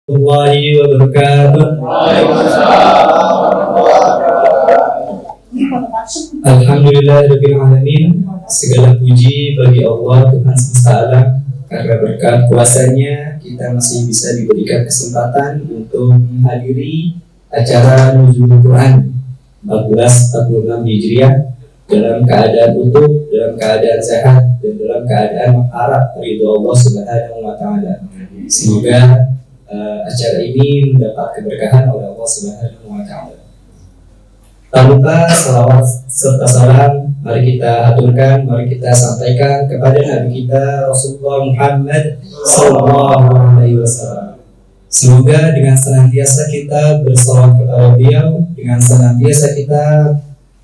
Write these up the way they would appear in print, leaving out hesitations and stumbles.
Warahmatullahi wabarakatuh. Alhamdulillahirabbil alamin. Segala puji bagi Allah Tuhan semesta alam, karena berkat kuasanya kita masih bisa diberikan kesempatan untuk menghadiri acara Nuzulul Quran 1446 Hijriah dalam keadaan utuh, dalam keadaan sehat, dan dalam keadaan mengharap ridho Allah Subhanahu wa Ta'ala. Semoga acara ini mendapat keberkahan oleh Allah Subhanahu wa Ta'ala. Tak lupa salawat serta salam mari kita aturkan, mari kita sampaikan kepada Nabi kita Rasulullah Muhammad Sallallahu Alaihi Wasallam. Semoga dengan senantiasa kita bersalawat kepada beliau, dengan senantiasa kita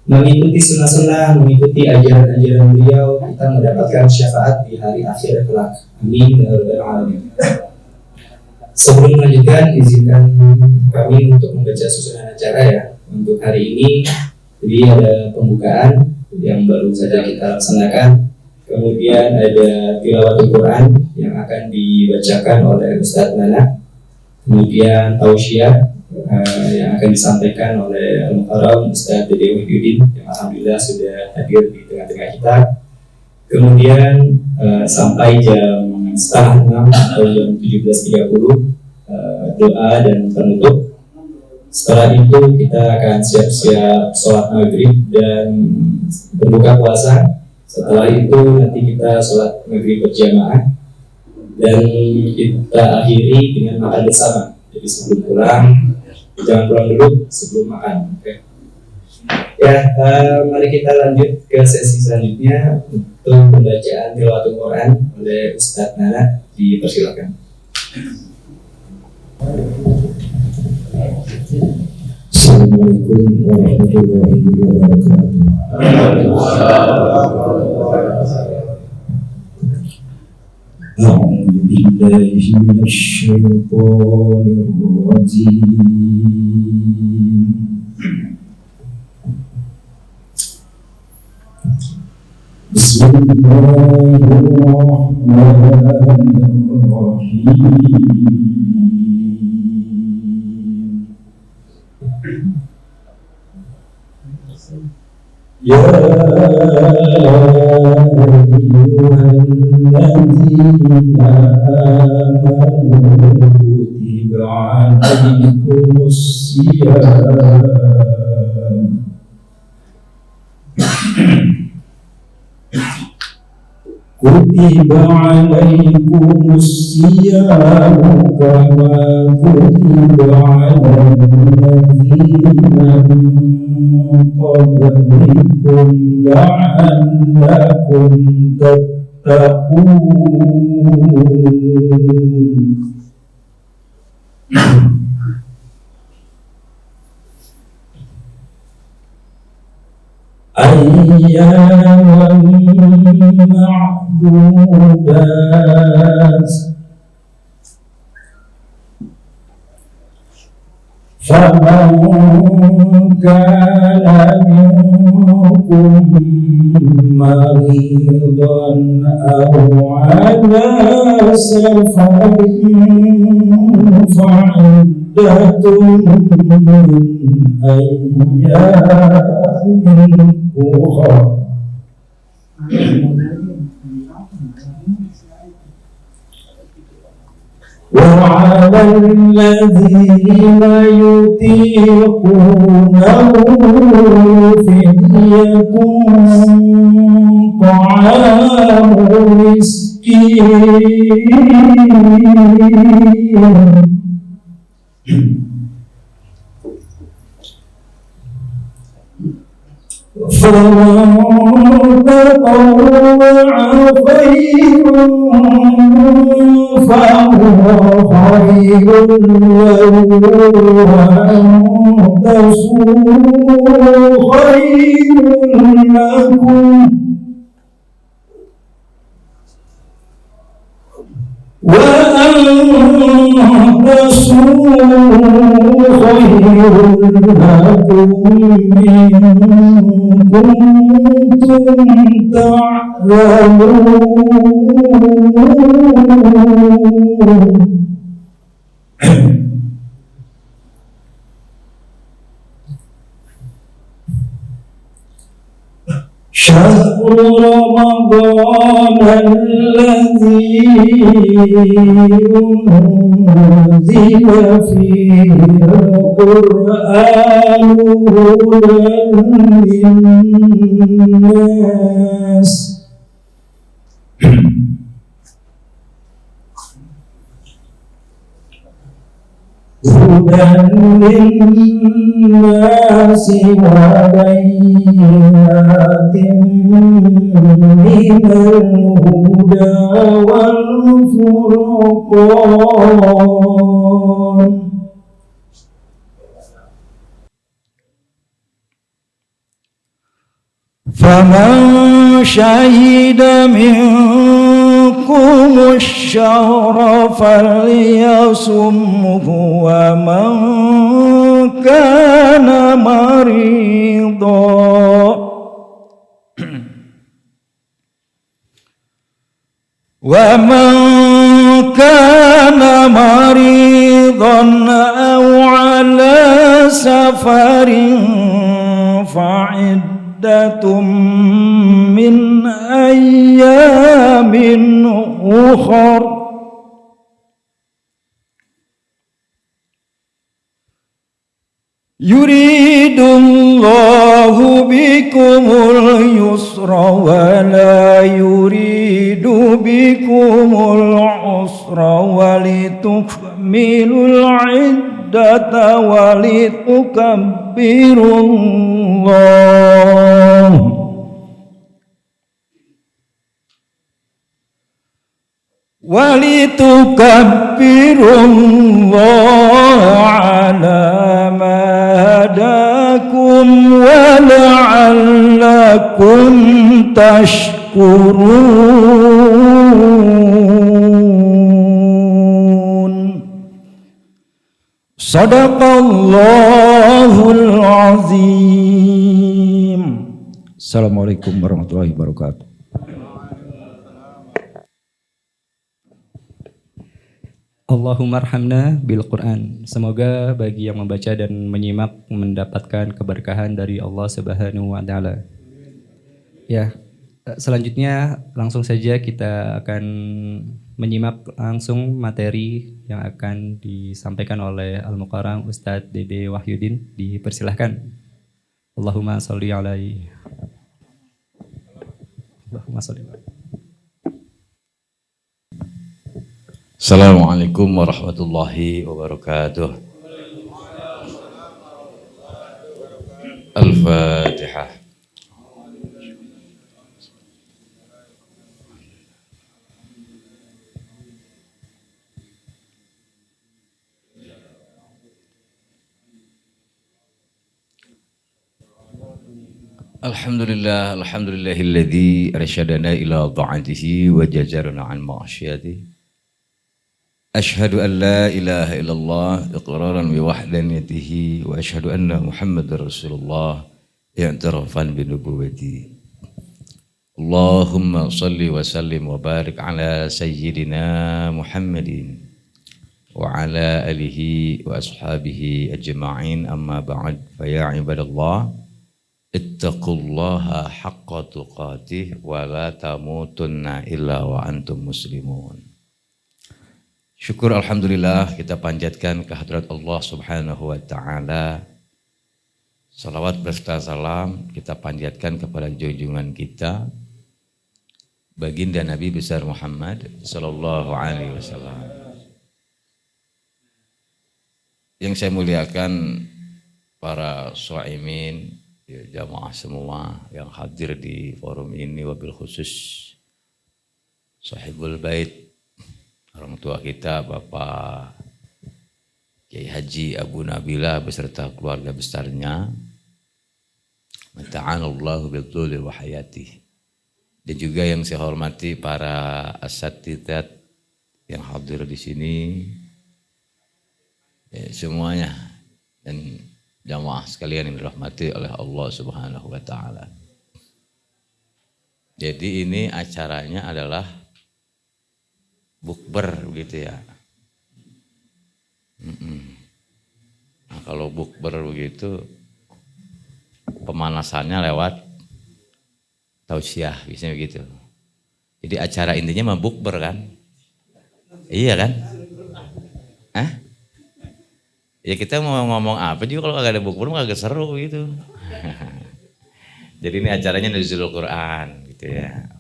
mengikuti sunnah-sunnah, mengikuti ajaran-ajaran beliau, kita mendapatkan syafaat di hari akhir kelak. Amin ya rabbal alamin. Sebelum melanjutkan, izinkan kami untuk membaca susunan acara ya. Untuk hari ini, jadi ada pembukaan yang baru saja kita laksanakan. Kemudian ada tilawatul Quran yang akan dibacakan oleh Ustadz Nana. Kemudian tausiah yang akan disampaikan oleh Al-Mukarram Ustadz Dede Wahyudin yang alhamdulillah sudah hadir di tengah-tengah kita. Kemudian sampai jam 5:30 atau jam 17.30 doa dan penutup. Setelah itu kita akan siap-siap sholat maghrib dan berbuka puasa. Setelah itu nanti kita sholat maghrib berjamaah dan kita akhiri dengan makan bersama. Jadi sebelum pulang, jangan pulang dulu sebelum makan. Okay. Ya, mari kita lanjut ke sesi selanjutnya untuk pembacaan tilawatul Quran oleh Ustadz Nana. Dipersilakan. Assalamualaikum warahmatullahi wabarakatuh. A'udzu billahi minasyaitonir rajim. Bismillahirrahmanirrahim. Ya ayyuhalladzina amanu kutiba 'alaikumus-siyam kutiba 'alaikumus-siyam kama kutiba 'alal ladzina qablikum la'allakum tattaqun. Ayyaman ma'dudat faman kana minkum maridan aw ala safarin fa'iddatun min ayyamin ukhra. وعلى الذين يطيقونه فدية طعام مسكين فمن تطوع خيرا فهو خير له وأن تصوموا خير لكم وأن تصوموا خير لكم إن كنتم تعلمون. رمضان الذي أنزل فيه القرآن هدى للناس هدى للناس وبينات من الهدى والفرقان فمن شهد منكم الشهر فليصمه ومن كان مريضا أو على سفر فعدة من أيام أخر يريد الله بكم اليسر ولا يريد بكم العسر ولتكملوا العدة ولتكبروا الله على ما هداكم ولعلكم تشكرون صدق الله العظيم. Assalamualaikum warahmatullahi wabarakatuh. Allahumma arhamna bil Quran. Semoga bagi yang membaca dan menyimak mendapatkan keberkahan dari Allah Subhanahu wa taala. Ya, selanjutnya langsung saja kita akan menyimak langsung materi yang akan disampaikan oleh Al-Mukarram Ustadz Dede Wahyudin. Dipersilahkan. Allahumma sholli alaihi. Allahumma sholli alaihi. Assalamualaikum warahmatullahi wabarakatuh. Al-Fatihah. Alhamdulillahilladzi arsyadana ila ta'atihi wa jajarana an ma'asyatihi. Ashhadu an la ilaha illallah iqraran bi wahdaniyatihi wa ashhadu anna Muhammadar Rasulullah i'tirafan bi nubuwwati. Allahumma salli wa sallim wa barik ala sayyidina Muhammadin wa ala alihi wa ashabihi ajma'in, amma ba'd. Fa ya ibadallah ittaqullaha haqqa tuqatih wa la tamutunna illa wa antum muslimun. Syukur alhamdulillah kita panjatkan kehadirat Allah Subhanahu wa taala. Salawat berserta salam kita panjatkan kepada junjungan kita baginda Nabi besar Muhammad sallallahu alaihi wasallam. Yang saya muliakan para shaimin, jamaah semua yang hadir di forum ini, wabil khusus sahibul bait, orang tua kita Bapak Kiai Haji Abu Nabila beserta keluarga besarnya, mata'anallahu bil-dhuli wa hayati. Dan juga yang saya hormati para asatidzat yang hadir di sini, semuanya, dan jamaah sekalian yang dirahmati oleh Allah Subhanahu wa taala. Jadi ini acaranya adalah bukber begitu ya. Nah, kalau bukber begitu pemanasannya lewat tausiah, biasanya begitu. Jadi acara intinya membukber kan? Iya kan? Hah? Ya kita mau ngomong apa juga kalau gak ada bukber mah agak seru gitu. Jadi ini acaranya Nuzulul Quran gitu ya.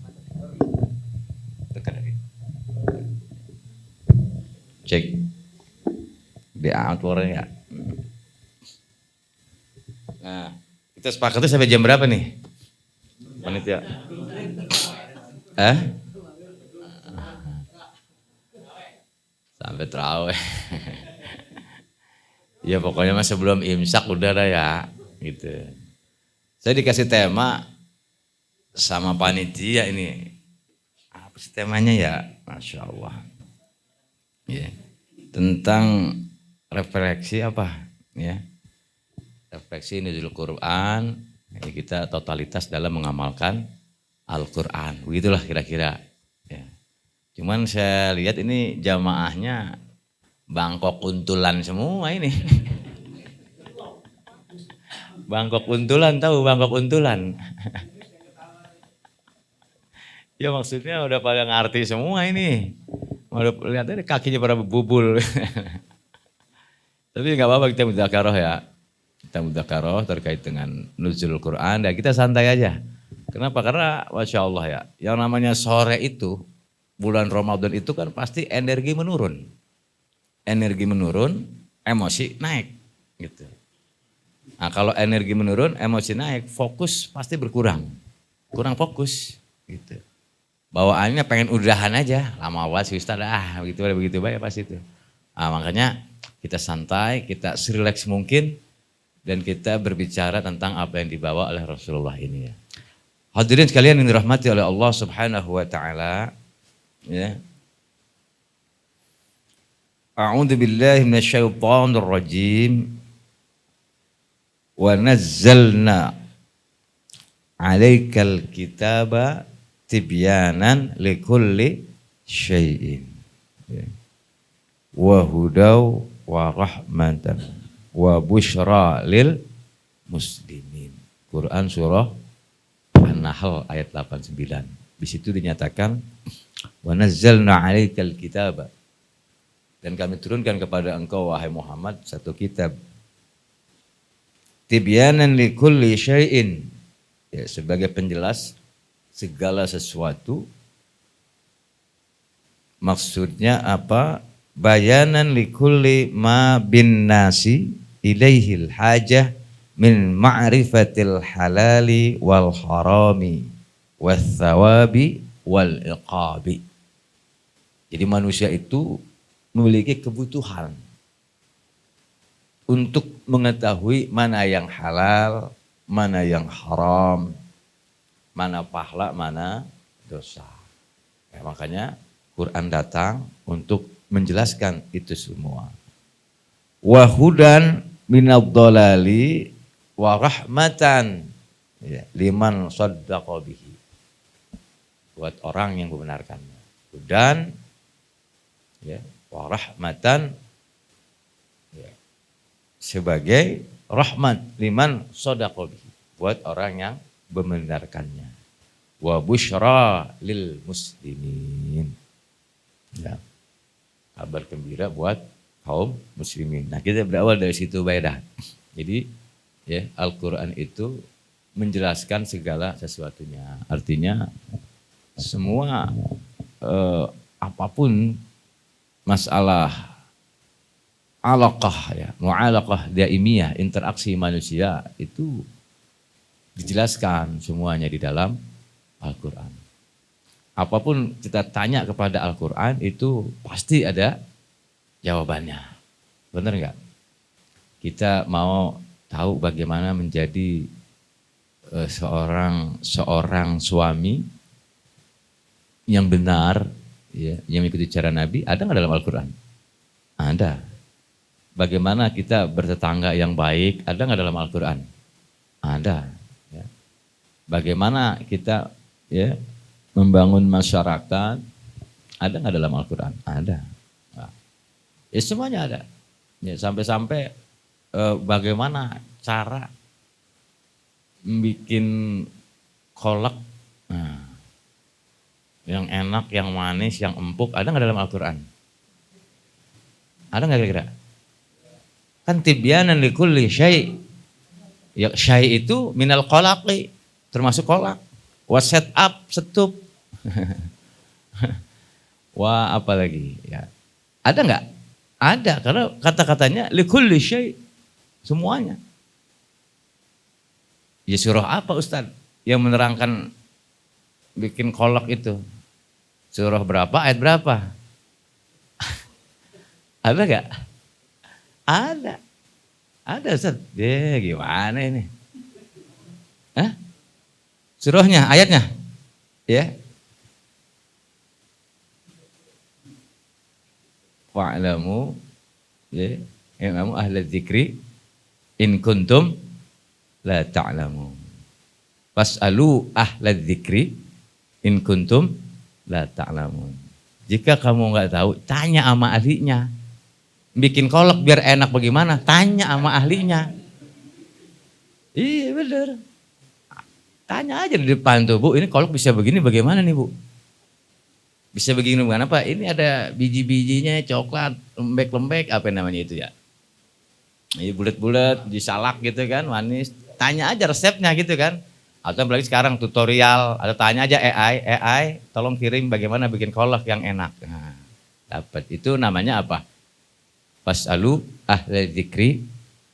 Tekan lagi. Cek. Dia suaranya. Nah, kita sepakatnya sampai jam berapa nih? Panitia. Sampai terawih. Ya pokoknya mah sebelum imsak udah dah ya gitu. Saya dikasih tema sama panitia ini. Apa sih temanya ya? Masya Allah. Ya. Tentang refleksi apa? Ya. Refleksi Nuzul Quran. Ya, kita totalitas dalam mengamalkan Al-Quran. Begitulah kira-kira. Ya. Cuman saya lihat ini jamaahnya Bangkok untulan semua ini. Bangkok untulan, tahu Bangkok untulan? Ya maksudnya udah pada ngerti semua ini. Udah lihat aja kakinya pada bubul. Tapi nggak apa-apa, kita mudzakarah ya. Kita mudzakarah terkait dengan nuzul Quran dan kita santai aja. Kenapa? Karena Masya Allah ya, yang namanya sore itu, bulan Ramadan itu kan pasti energi menurun. Energi menurun, emosi naik gitu. Nah kalau energi menurun, emosi naik, fokus pasti berkurang. Kurang fokus gitu. Bawaannya pengen udahan aja, lama banget sih Ustaz, begitu baik pas itu. Nah, makanya kita santai, kita serileks mungkin dan kita berbicara tentang apa yang dibawa oleh Rasulullah ini ya. Hadirin sekalian yang dirahmati oleh Allah Subhanahu wa taala, ya. A'udzu billahi minasyaitonir rajim. Wa nazzalna 'alaikal kitaba tibyanan likulli syai'in. Wa hudaw wa rahmatan wa busyra lil muslimin. Quran surah An-Nahl ayat 89. Di situ dinyatakan wa nazzalna 'alaikal kitaba, dan kami turunkan kepada engkau wahai Muhammad satu kitab. Tibyanan likulli syai'in, ya, sebagai penjelas segala sesuatu. Maksudnya apa? Bayanan likulli ma bin nasi ilaihil hajah min ma'rifatil halali wal harami wal thawabi wal iqabi. Jadi manusia itu memiliki kebutuhan untuk mengetahui mana yang halal, mana yang haram, mana pahala, mana dosa. Ya, makanya Quran datang untuk menjelaskan itu semua. Wa hudan minadh dhalali wa rahmatan, ya, liman shaddaqa bihi, buat orang yang membenarkannya. Hudan, ya, wa rahmatan, ya, sebagai rahmat liman shaddaqa bihi, buat orang yang membenarkannya. Wa busyra lil muslimin, ya, kabar gembira buat kaum muslimin. Nah, kita berawal dari situ Baidah. Jadi ya, Al-Quran itu menjelaskan segala sesuatunya. Artinya semua apapun masalah alaqah, ya, mu'alaqah daimiyah, interaksi manusia itu dijelaskan semuanya di dalam Al-Quran. Apapun kita tanya kepada Al-Quran itu pasti ada jawabannya. Benar nggak? Kita mau tahu bagaimana menjadi seorang suami yang benar, ya, yang mengikuti cara Nabi, ada nggak dalam Al-Quran? Ada. Bagaimana kita bertetangga yang baik, ada nggak dalam Al-Quran? Ada. Ya. Bagaimana kita, ya, membangun masyarakat, ada nggak dalam Al-Quran? Ada. Nah, ya semuanya ada. Ya, sampai-sampai bagaimana cara bikin kolak Yang enak, yang manis, yang empuk, ada nggak dalam Al-Quran? Ada nggak kira-kira? Kan tibyanan likulli syai'. Ya, syai' itu minal kolaki, termasuk kolak. Wa set up, setup. Wah apa lagi? Ya. Ada nggak? Ada, karena kata-katanya likulli syai'. Semuanya. Ya surah apa Ustaz yang menerangkan bikin kolak itu? Surah berapa, ayat berapa? Ada gak? Ada. Ada Ustaz. Gimana ini? Hah? Surahnya, ayatnya? Ya. Wa'lamu, ya, i'lamu ahla dzikri in kuntum la ta'lamun. Fas'alu ahla dzikri in kuntum la ta'lamun. Jika kamu nggak tahu, tanya sama ahlinya. Bikin kolak biar enak bagaimana? Tanya sama ahlinya. Iya bener. Tanya aja di depan tuh, Bu, ini kolak bisa begini bagaimana nih, Bu? Bisa begini bagaimana, Pak? Ini ada biji-bijinya, coklat, lembek-lembek, apa namanya itu ya? Ini bulat-bulat, disalak gitu kan, manis. Tanya aja resepnya gitu kan. Atau apalagi sekarang tutorial, atau tanya aja AI, tolong kirim bagaimana bikin kolak yang enak. Nah, dapat. Itu namanya apa? Fas'alu ahla dzikri,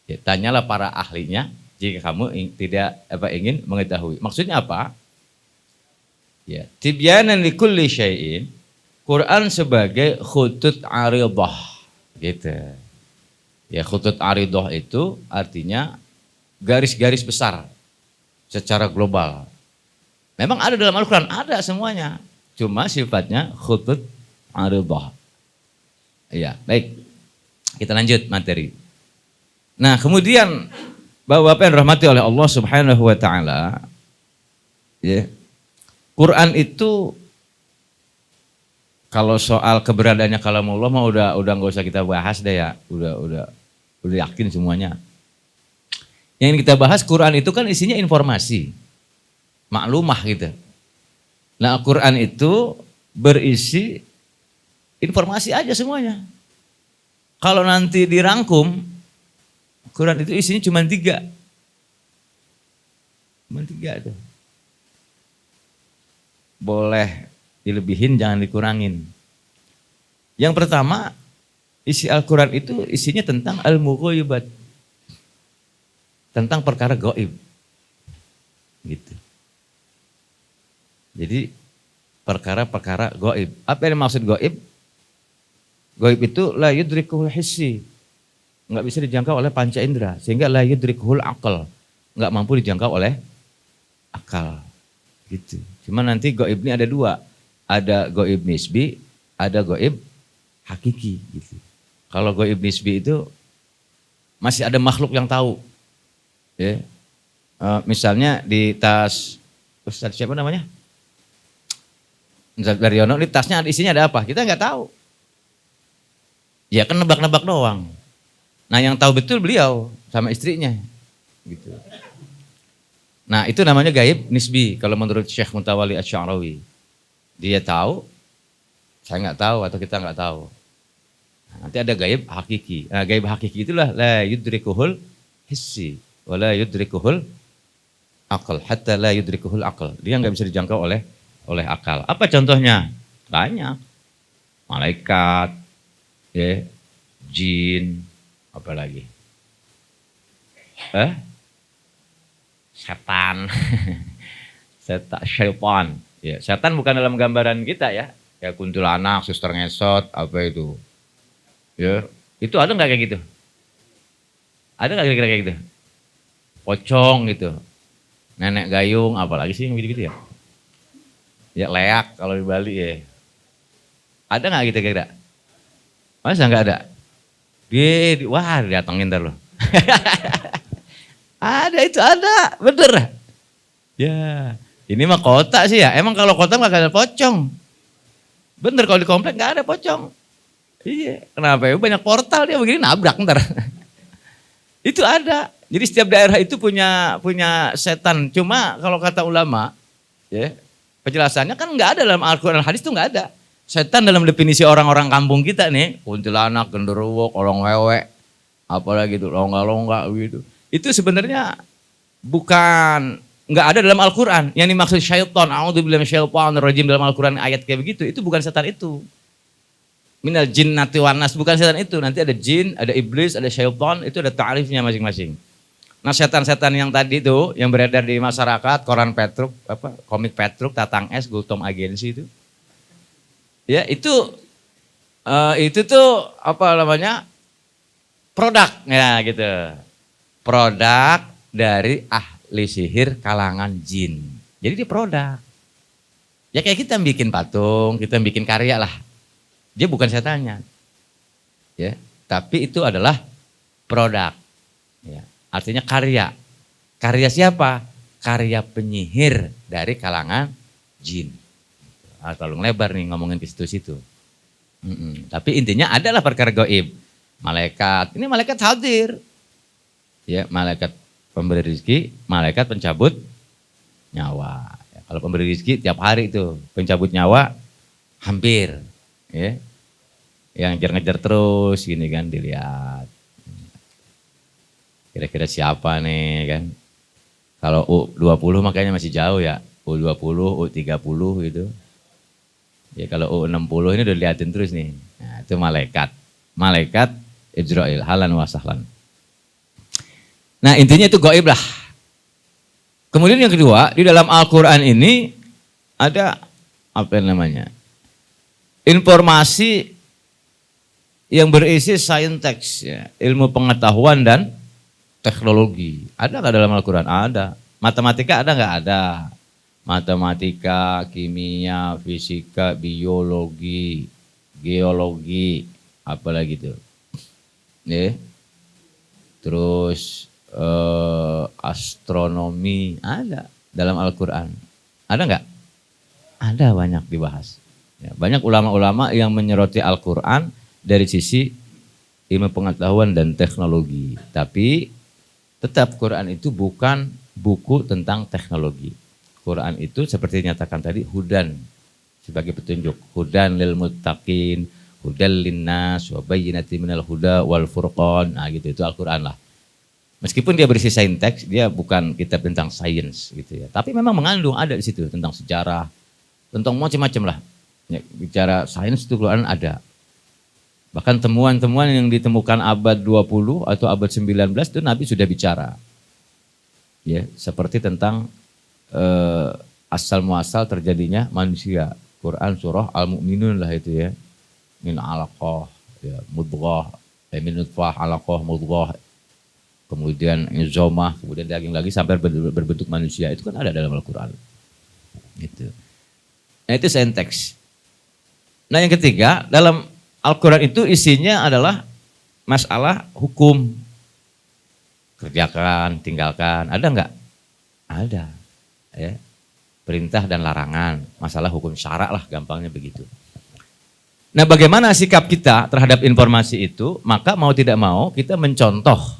ya, tanyalah para ahlinya jika kamu tidak ingin mengetahui. Maksudnya apa? Ya, tibyanan likulli syai'in, Quran sebagai khutut aridah gitu. Ya, khutut aridah itu artinya garis-garis besar secara global. Memang ada dalam Al-Quran, ada semuanya. Cuma sifatnya khutut aridah. Iya, baik. Kita lanjut materi. Nah, kemudian Bapak-bapak yang dirahmati oleh Allah Subhanahu wa taala, ya. Quran itu kalau soal keberadaannya kalamullah mah udah enggak usah kita bahas deh ya. Udah yakin semuanya. Yang kita bahas Quran itu kan isinya informasi, maklumah gitu. Nah, Quran itu berisi informasi aja semuanya. Kalau nanti dirangkum, Quran itu isinya cuma 3. Cuma 3 tuh. Boleh dilebihin, jangan dikurangin. Yang pertama, isi Al-Quran itu isinya tentang al-mughayyibat. Tentang perkara gaib. Gitu. Jadi perkara-perkara gaib. Apa yang maksud gaib? Gaib itu la yudrikuhul hissi. Enggak bisa dijangkau oleh panca indera. Sehingga la yudrikuhul aql. Enggak mampu dijangkau oleh akal. Gitu. Cuma nanti gaib ini ada 2. Ada gaib nisbi, ada gaib hakiki. Gitu. Kalau gaib nisbi itu masih ada makhluk yang tahu. Ya. Misalnya di tas Ustaz siapa namanya? Ustaz Daryono, di tasnya isinya ada apa? Kita nggak tahu. Ya kan nebak-nebak doang. Nah yang tahu betul beliau sama istrinya. Gitu. Nah itu namanya gaib nisbi kalau menurut Syekh Mutawalli Asy-Sya'rawi. Dia tahu, saya nggak tahu atau kita nggak tahu. Nah, nanti ada gaib hakiki. Nah, gaib hakiki itulah la yudrikuhul hissi. Wala yudrikuhul aql hatta la yudrikuhul aql. Dia nggak bisa dijangkau oleh akal. Apa contohnya? Banyak. Malaikat, ya, jin, apa lagi? Setan. Syaitan. Ya, setan bukan dalam gambaran kita ya. Ya kuntilanak, suster ngesot, apa itu? Ya, itu ada nggak kayak gitu? Ada nggak kira-kira kayak gitu? Pocong gitu, nenek gayung, apalagi sih yang gitu-gitu ya? Ya leak kalau di Bali ya. Ada nggak gitu kira-kira? Masa nggak ada? Wah datangin ntar loh. Ada itu ada, bener. Ya, ini mah kota sih ya. Emang kalau kota nggak ada pocong. Bener kalau di komplek nggak ada pocong. Iya, kenapa ya? Banyak portal dia begini nabrak ntar. Itu ada. Jadi setiap daerah itu punya setan. Cuma kalau kata ulama, ya Penjelasannya kan nggak ada dalam Al-Quran, hadis itu nggak ada. Setan dalam definisi orang-orang kampung kita nih, kuntilanak, genderuwo, kolong wewe, apalagi itu longga-longga gitu. Itu sebenarnya bukan, nggak ada dalam Al-Quran. Yang dimaksud syaitan, a'udzubillahi minasyaitonir rajim dalam Al-Quran ayat kayak begitu, itu bukan setan itu. Minal jinnati wan nas, bukan setan itu. Nanti ada jin, ada iblis, ada syaitan, itu ada ta'rifnya masing-masing. Nah setan-setan yang tadi itu, yang beredar di masyarakat, koran Petruk, komik Petruk, Tatang S, Gultom Agensi itu. Ya itu tuh apa namanya, produk ya gitu. Produk dari ahli sihir kalangan jin. Jadi dia produk. Ya kayak kita bikin patung, kita bikin karya lah. Dia bukan setannya. Ya, tapi itu adalah produk. Ya, artinya karya. Karya siapa? Karya penyihir dari kalangan jin. Terlalu lebar nih ngomongin ke situ-situ. Tapi intinya adalah perkara gaib. Malaikat, ini malaikat hadir. Ya, malaikat pemberi rezeki, malaikat pencabut nyawa. Ya, kalau pemberi rezeki tiap hari itu, pencabut nyawa hampir. Ya. Yang ngejar-ngejar terus gini kan dilihat. Kira-kira siapa nih kan. Kalau U20 makanya masih jauh ya. U20, U30 gitu. Ya kalau U60 ini udah liatin terus nih. Nah, itu malaikat. Malaikat Israel, halan wa sahlan. Nah intinya itu gaib lah. Kemudian yang kedua, di dalam Al-Quran ini ada apa namanya, informasi yang berisi saintek, ya, ilmu pengetahuan dan teknologi. Ada nggak dalam Al-Quran? Ada. Matematika ada nggak? Ada. Matematika, kimia, fisika, biologi, geologi, apalagi itu. Ya. Terus astronomi ada dalam Al-Quran. Ada nggak? Ada, banyak dibahas. Ya, banyak ulama-ulama yang menyoroti Al-Quran dari sisi ilmu pengetahuan dan teknologi. Tapi tetap Quran itu bukan buku tentang teknologi. Quran itu seperti dinyatakan tadi hudan sebagai petunjuk. Hudan lil muttaqin, hudan linnas, wa bayyinatin minal huda wal furqan. Nah gitu, itu Al-Quran lah. Meskipun dia berisi saintek, dia bukan kitab tentang sains gitu ya. Tapi memang mengandung, ada di situ tentang sejarah, tentang macam-macam lah. Ya, bicara sains itu Quran ada. Bahkan temuan-temuan yang ditemukan abad 20 atau abad 19 itu Nabi sudah bicara. Ya, seperti tentang asal muasal terjadinya manusia. Quran surah Al-Mu'minun lah itu ya. Min alaqah, ya, mudghah, min nutfah, alaqah, mudghah. Kemudian izomah, kemudian daging lagi sampai berbentuk manusia. Itu kan ada dalam Al-Quran. Gitu. Nah itu senteks. Nah yang ketiga, dalam Al-Quran itu isinya adalah masalah hukum. Kerjakan, tinggalkan, ada enggak? Ada. Ya. Perintah dan larangan, masalah hukum syara lah gampangnya begitu. Nah bagaimana sikap kita terhadap informasi itu, maka mau tidak mau kita mencontoh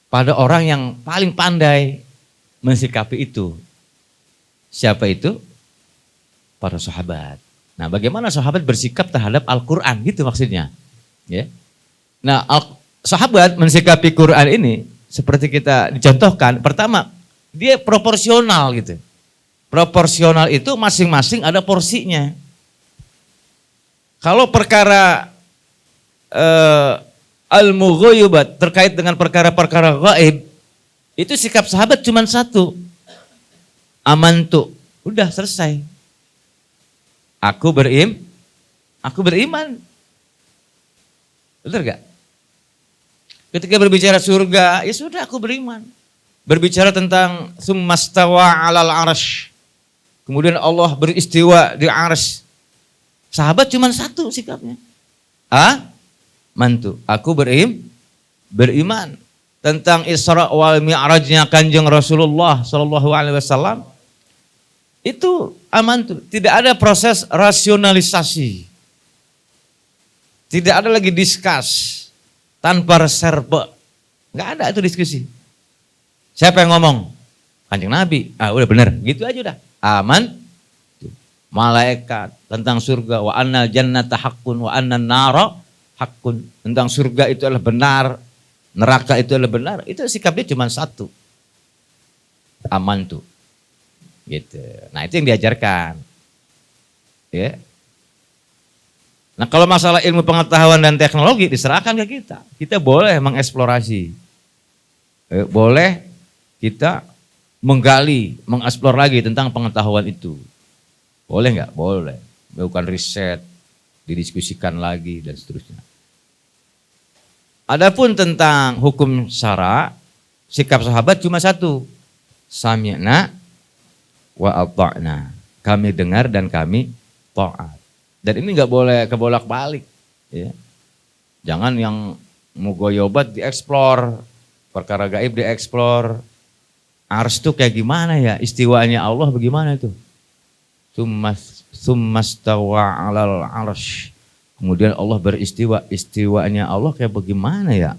pada orang yang paling pandai mensikapi itu. Siapa itu? Para sahabat. Nah bagaimana sahabat bersikap terhadap Al-Quran gitu maksudnya. Ya. Nah sahabat mensikapi Quran ini seperti kita dicontohkan, pertama dia proporsional gitu. Proporsional itu masing-masing ada porsinya. Kalau perkara al-mughayyibat terkait dengan perkara-perkara gaib, itu sikap sahabat cuma satu. Amantu, udah selesai. Aku beriman. Betul gak? Ketika berbicara surga, ya sudah aku beriman. Berbicara tentang summastawa alal arsh. Kemudian Allah beristiwa di arsh. Sahabat cuma satu sikapnya. Mantu, aku beriman. Tentang Isra wal Mi'rajnya Kanjeng Rasulullah sallallahu alaihi wasallam. Itu amantu, tidak ada proses rasionalisasi. Tidak ada lagi diskus tanpa reserve. Enggak ada itu diskusi. Siapa yang ngomong? Kanjeng Nabi. Udah benar, gitu aja udah. malaikat, tentang surga, wa annal jannata haqqun wa annan nara haqqun. Tentang surga itu adalah benar, neraka itu adalah benar. Itu sikapnya cuma satu. Aman tuh. Gitu. Nah, itu yang diajarkan. Ya. Nah, kalau masalah ilmu pengetahuan dan teknologi diserahkan ke kita. Kita boleh mengeksplorasi. Boleh kita menggali, mengeksplor lagi tentang pengetahuan itu. Boleh nggak? Boleh. Melakukan riset, didiskusikan lagi dan seterusnya. Adapun tentang hukum syara, sikap sahabat cuma satu. Sami'na wa ata'na. Kami dengar dan kami taat. Dan ini nggak boleh kebolak-balik. Ya. Jangan yang mugoyobat dieksplor, perkara gaib dieksplor. Ars itu kayak gimana ya? Istiwanya Allah bagaimana itu? Summastawa 'alal 'arsy. Kemudian Allah beristiwa. Istiwanya Allah kayak bagaimana ya?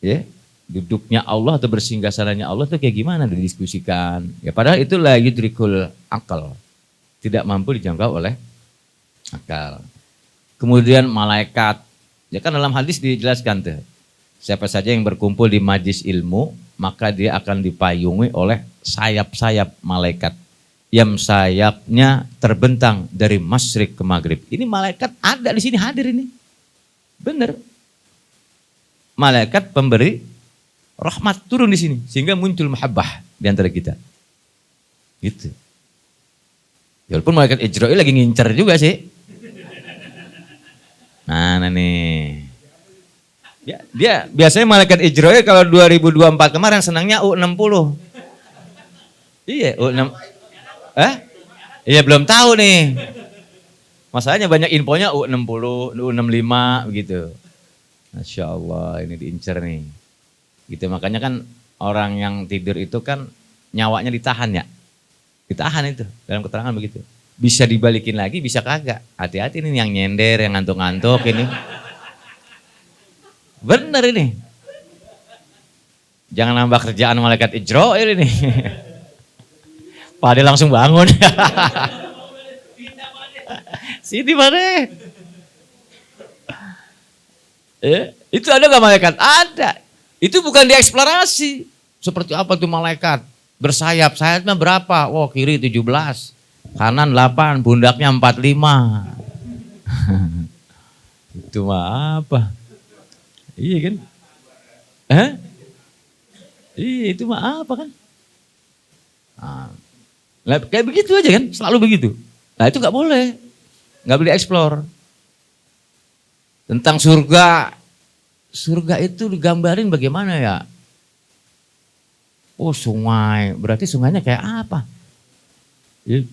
Ya, duduknya Allah atau bersinggasananya Allah itu kayak gimana didiskusikan. Ya padahal itu la yudrikul akal. Tidak mampu dijangkau oleh akal. Kemudian malaikat. Ya kan dalam hadis dijelaskan tuh. Siapa saja yang berkumpul di majlis ilmu, maka dia akan dipayungi oleh sayap-sayap malaikat. Yang sayapnya terbentang dari masyrik ke maghrib. Ini malaikat ada di sini, hadir ini. Benar. Malaikat pemberi rahmat turun di sini. Sehingga muncul mahabbah di antara kita. Gitu. Walaupun malaikat Ijrail lagi ngincer juga sih. Nah nih. Ya, dia biasanya malaikat Ijrail kalau 2024 kemarin senangnya U60. Iya, U6. Iya belum tahu nih. Masalahnya banyak infonya U60, U65 begitu. Masya Allah ini diincer nih. Gitu makanya kan orang yang tidur itu kan nyawanya ditahan ya. Ditahan itu dalam keterangan begitu. Bisa dibalikin lagi, bisa kagak. Hati-hati nih yang nyender, yang ngantuk-ngantuk ini. Bener ini. Jangan nambah kerjaan malaikat Ijrail ini. Pak Ade langsung bangun. Sini Pak Ade. Itu ada gak malaikat? Ada. Itu bukan dieksplorasi. Seperti apa tuh malaikat? Bersayap, sayapnya berapa? Oh kiri 17. Kanan 8, pundaknya 45. Itu mah apa? Iya kan? Iya itu mah apa kan? Nah, kayak begitu aja kan, selalu begitu. Nah itu gak boleh, gak boleh dieksplor. Tentang surga, surga itu digambarin bagaimana ya? Oh sungai, berarti sungainya kayak apa? Ya,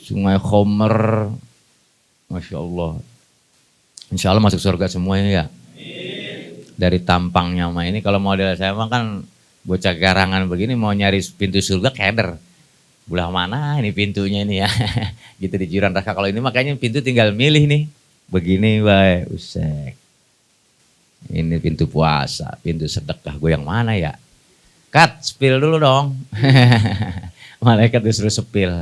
sungai Khomer, Masya Allah. Insya Allah masuk surga semuanya ya. Dari tampangnya mah ini kalau model saya mah kan bocah garangan begini mau nyari pintu surga keder. Belah mana ini pintunya ini ya. Gitu di jiran raka. Kalau ini makanya pintu tinggal milih nih. Begini wae, usek. Ini pintu puasa, pintu sedekah gue yang mana ya? Kat, spill dulu dong. Malaikat disuruh sepil.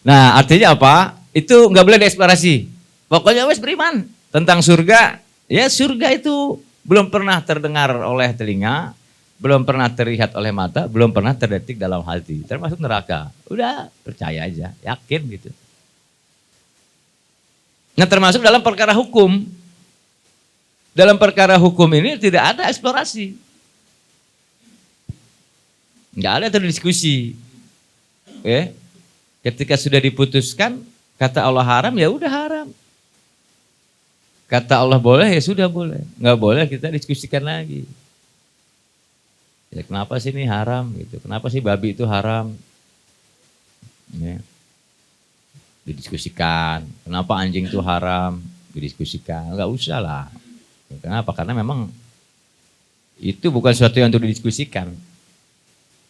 Nah artinya apa? Itu nggak boleh dieksplorasi. Pokoknya wes beriman tentang surga. Ya surga itu belum pernah terdengar oleh telinga, belum pernah terlihat oleh mata, belum pernah terdetik dalam hati. Termasuk neraka. Udah percaya aja, yakin gitu. Nah termasuk dalam perkara hukum. Dalam perkara hukum ini tidak ada eksplorasi. Nggak ada terdiskusi. Ya. Ketika sudah diputuskan, kata Allah haram ya udah haram. Kata Allah boleh ya sudah boleh. Nggak boleh kita diskusikan lagi. Ya, kenapa sih ini haram gitu? Kenapa sih babi itu haram? Ya. Didiskusikan. Kenapa anjing itu haram? Didiskusikan. Nggak usah lah. Ya, kenapa? Karena memang itu bukan sesuatu yang untuk didiskusikan.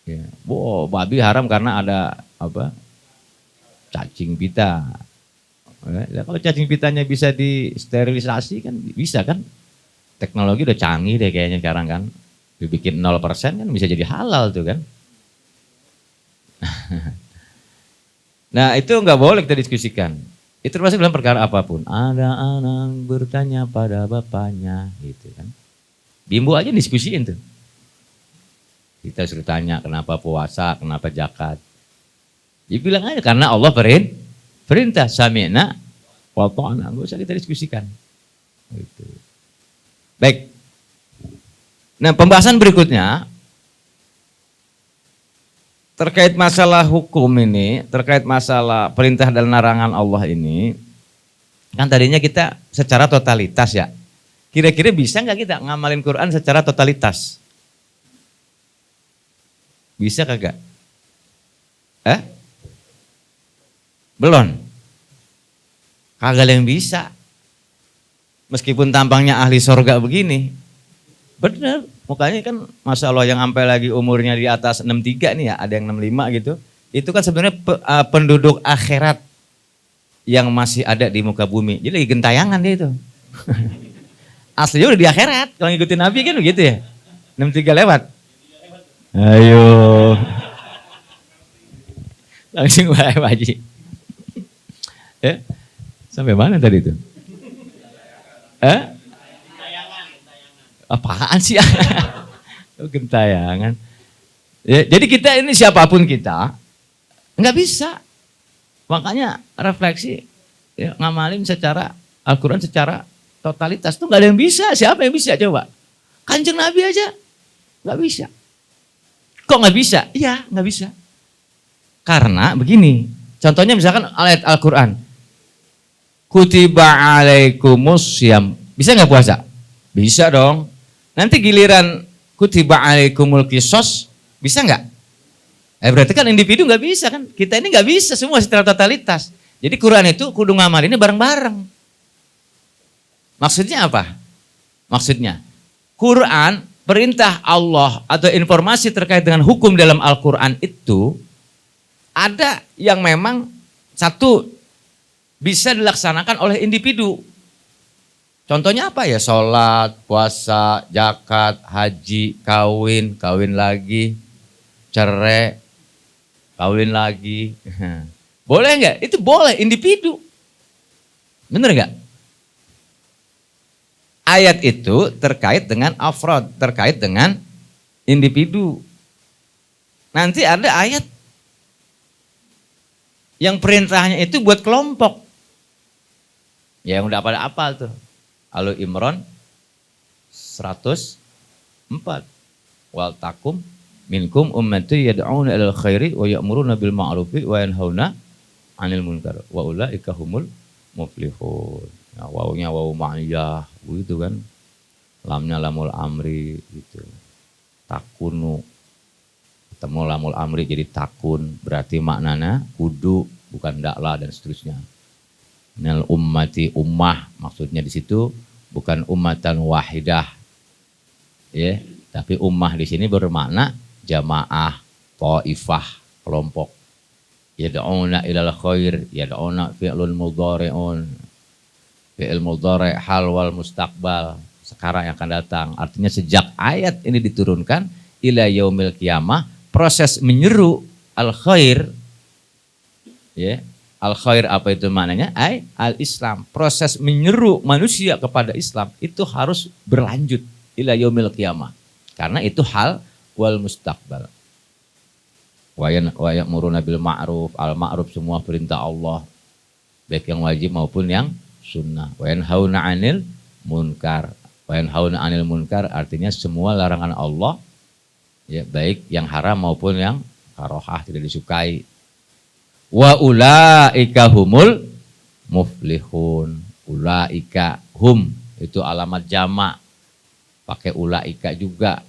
Ya. Wow, babi haram karena ada apa? Cacing pita. Ya, kalau cacing pitanya bisa disterilisasi kan bisa kan? Teknologi udah canggih deh kayaknya sekarang kan. Dibikin 0% kan bisa jadi halal tuh kan. Nah itu nggak boleh kita diskusikan. Itu termasuk dalam perkara apapun. Ada anak bertanya pada bapaknya, gitu kan. Bimbo aja diskusiin tuh. Kita suruh tanya kenapa puasa, kenapa zakat. Dibilang aja karena Allah perintah sami'na wa ta'na. Nggak usah kita diskusikan. Gitu. Baik. Nah pembahasan berikutnya terkait masalah hukum ini, terkait masalah perintah dan larangan Allah ini, kan tadinya kita secara totalitas ya. Kira-kira bisa nggak kita ngamalin Quran secara totalitas? Bisa kagak? Belum. Kagak yang bisa. Meskipun tampangnya ahli sorga begini. Bener. Mukanya kan Masya Allah yang sampai lagi umurnya di atas 63 nih ya, ada yang 65 gitu. Itu kan sebenarnya penduduk akhirat yang masih ada di muka bumi. Jadi lagi gentayangan dia itu. Aslinya udah di akhirat, kalau ngikutin Nabi kan begitu ya. 63 lewat. Ayo. Langsung wae Pak Haji. Sampai mana tadi itu? Apaan sih? Gentayangan. Ya, jadi kita ini siapapun kita nggak bisa. Makanya refleksi ya, ngamalin secara Al-Quran secara totalitas tuh nggak ada yang bisa. Siapa yang bisa coba? Kanjeng Nabi aja nggak bisa. Kok nggak bisa? Iya nggak bisa. Karena begini. Contohnya misalkan ayat Al-Quran. Kutiba alaikumus syiyam. Bisa nggak puasa? Bisa dong. Nanti giliran kutiba alaikumul qisos, bisa nggak? Berarti kan individu nggak bisa kan? Kita ini nggak bisa semua secara totalitas. Jadi Quran itu kudu ngamalinnya bareng-bareng. Maksudnya apa? Maksudnya Quran, perintah Allah atau informasi terkait dengan hukum dalam Al-Quran itu ada yang memang satu bisa dilaksanakan oleh individu. Contohnya apa ya? Sholat, puasa, zakat, haji, kawin lagi, cerai, kawin lagi. Boleh nggak? Itu boleh, individu. Bener nggak? Ayat itu terkait dengan afrod, terkait dengan individu. Nanti ada ayat yang perintahnya itu buat kelompok. Ya yang udah pada apal tuh. Al Imran 104. Wal takum minkum ummati yad'una ilal khairi wa ya'muruna bil ma'rufi wa yanhauna 'anil munkar wa ulaika humul muflihun. Nah, wawunya wawu ma'iyah gitu kan. Lamnya lamul amri gitu. Takunu. Ketemu lamul amri jadi takun, berarti maknanya kudu bukan daklah dan seterusnya. Nal ummati ummah maksudnya di situ bukan ummatan wahidah, ya, tapi ummah di sini bermakna jamaah, taifah, kelompok. Yad'una ilal khair, yad'una fi'lun mudhari'un, fi'il mudhari' hal wal mustaqbal, sekarang yang akan datang. Artinya sejak ayat ini diturunkan ila yaumil qiyamah, proses menyeru al khair, ya. Al-khair apa itu maknanya? Al-Islam. Proses menyeru manusia kepada Islam itu harus berlanjut ila yaumil qiyamah. Karena itu hal wal mustaqbal. Wa ya'muruna bil ma'ruf, al-ma'ruf semua perintah Allah. Baik yang wajib maupun yang sunnah. Wa yanhauna 'anil munkar. Wa yanhauna 'anil munkar artinya semua larangan Allah, ya, baik yang haram maupun yang karohah tidak disukai. Wa ulaika humul muflihun. Ulaika hum itu alamat jamak. Pakai ulaika juga.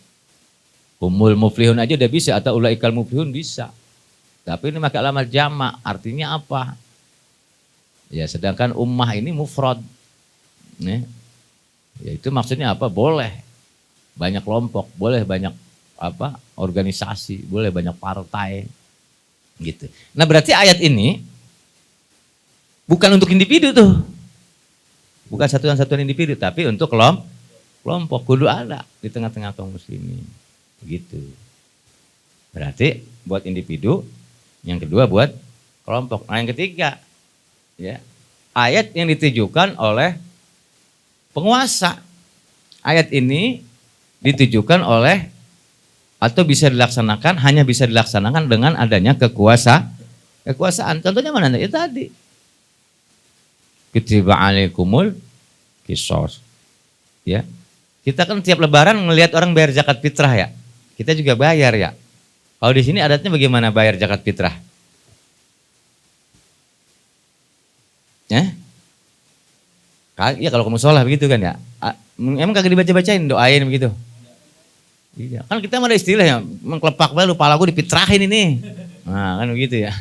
Humul muflihun aja udah bisa atau ulaikal muflihun bisa. Tapi ini pakai alamat jamak, artinya apa? Ya sedangkan ummah ini mufrad. Ya itu maksudnya apa? Boleh banyak kelompok, boleh banyak apa? Organisasi, boleh banyak partai. Gitu. Nah berarti ayat ini bukan untuk individu tuh, bukan satuan-satuan individu, tapi untuk kelompok kudu ada di tengah-tengah kaum muslimin, gitu. Berarti buat individu, yang kedua buat kelompok. Nah yang ketiga, ya, ayat yang ditujukan oleh penguasa. Ayat ini ditujukan oleh atau bisa dilaksanakan, hanya bisa dilaksanakan dengan adanya kekuasaan. Contohnya mana? Itu tadi. Kutiba alaikumul qisas. Ya. Kita kan tiap lebaran ngelihat orang bayar zakat fitrah ya. Kita juga bayar ya. Kalau di sini adatnya bagaimana bayar zakat fitrah? Ya? Ya kalau ke musola begitu kan ya. Emang kagak dibaca-bacain, doain begitu. Iya, kan kita ada istilah ya, mengkelepak balu pala gue dipitrahin ini. Nah, kan begitu ya.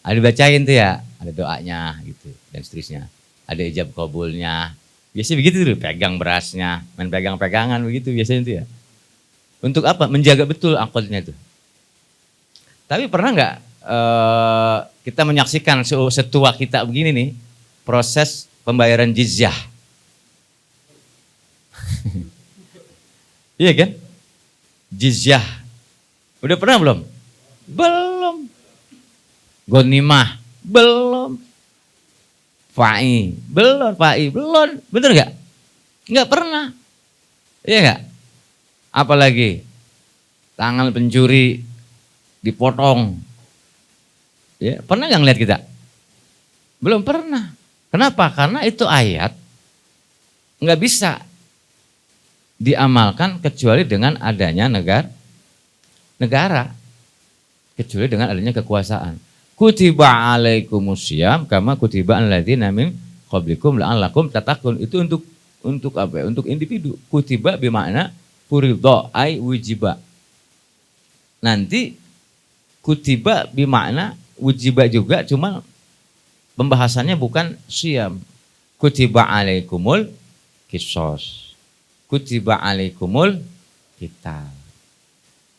Ada dibacain tuh ya, ada doanya gitu dan seterusnya. Ada ijab kabulnya. Biasanya begitu tuh, pegang berasnya, main pegang-pegangan begitu biasanya tuh ya. Untuk apa? Menjaga betul angkotnya itu. Tapi pernah nggak kita menyaksikan setua kita begini nih, proses pembayaran jizyah. Iya kan? Jizyah. Udah pernah belum? Belum. Gonimah? Belum. Fa'i? Belum. Fa'i? Belum. Bener gak? Nggak pernah. Iya gak? Apalagi tangan pencuri dipotong. Ya, pernah nggak ngeliat kita? Belum pernah. Kenapa? Karena itu ayat nggak bisa diamalkan kecuali dengan adanya negara, kecuali dengan adanya kekuasaan. Kutiba alaikumusiyam kama kutiba alladzina min qablikum la'allakum tattaqun. Itu untuk apa? Untuk individu. Kutiba bermakna furidha ai wujiba. Nanti kutiba bermakna wujiba juga, cuma pembahasannya bukan siyam. Kutiba alaikumul qisas. Kutiba alaikumul qital.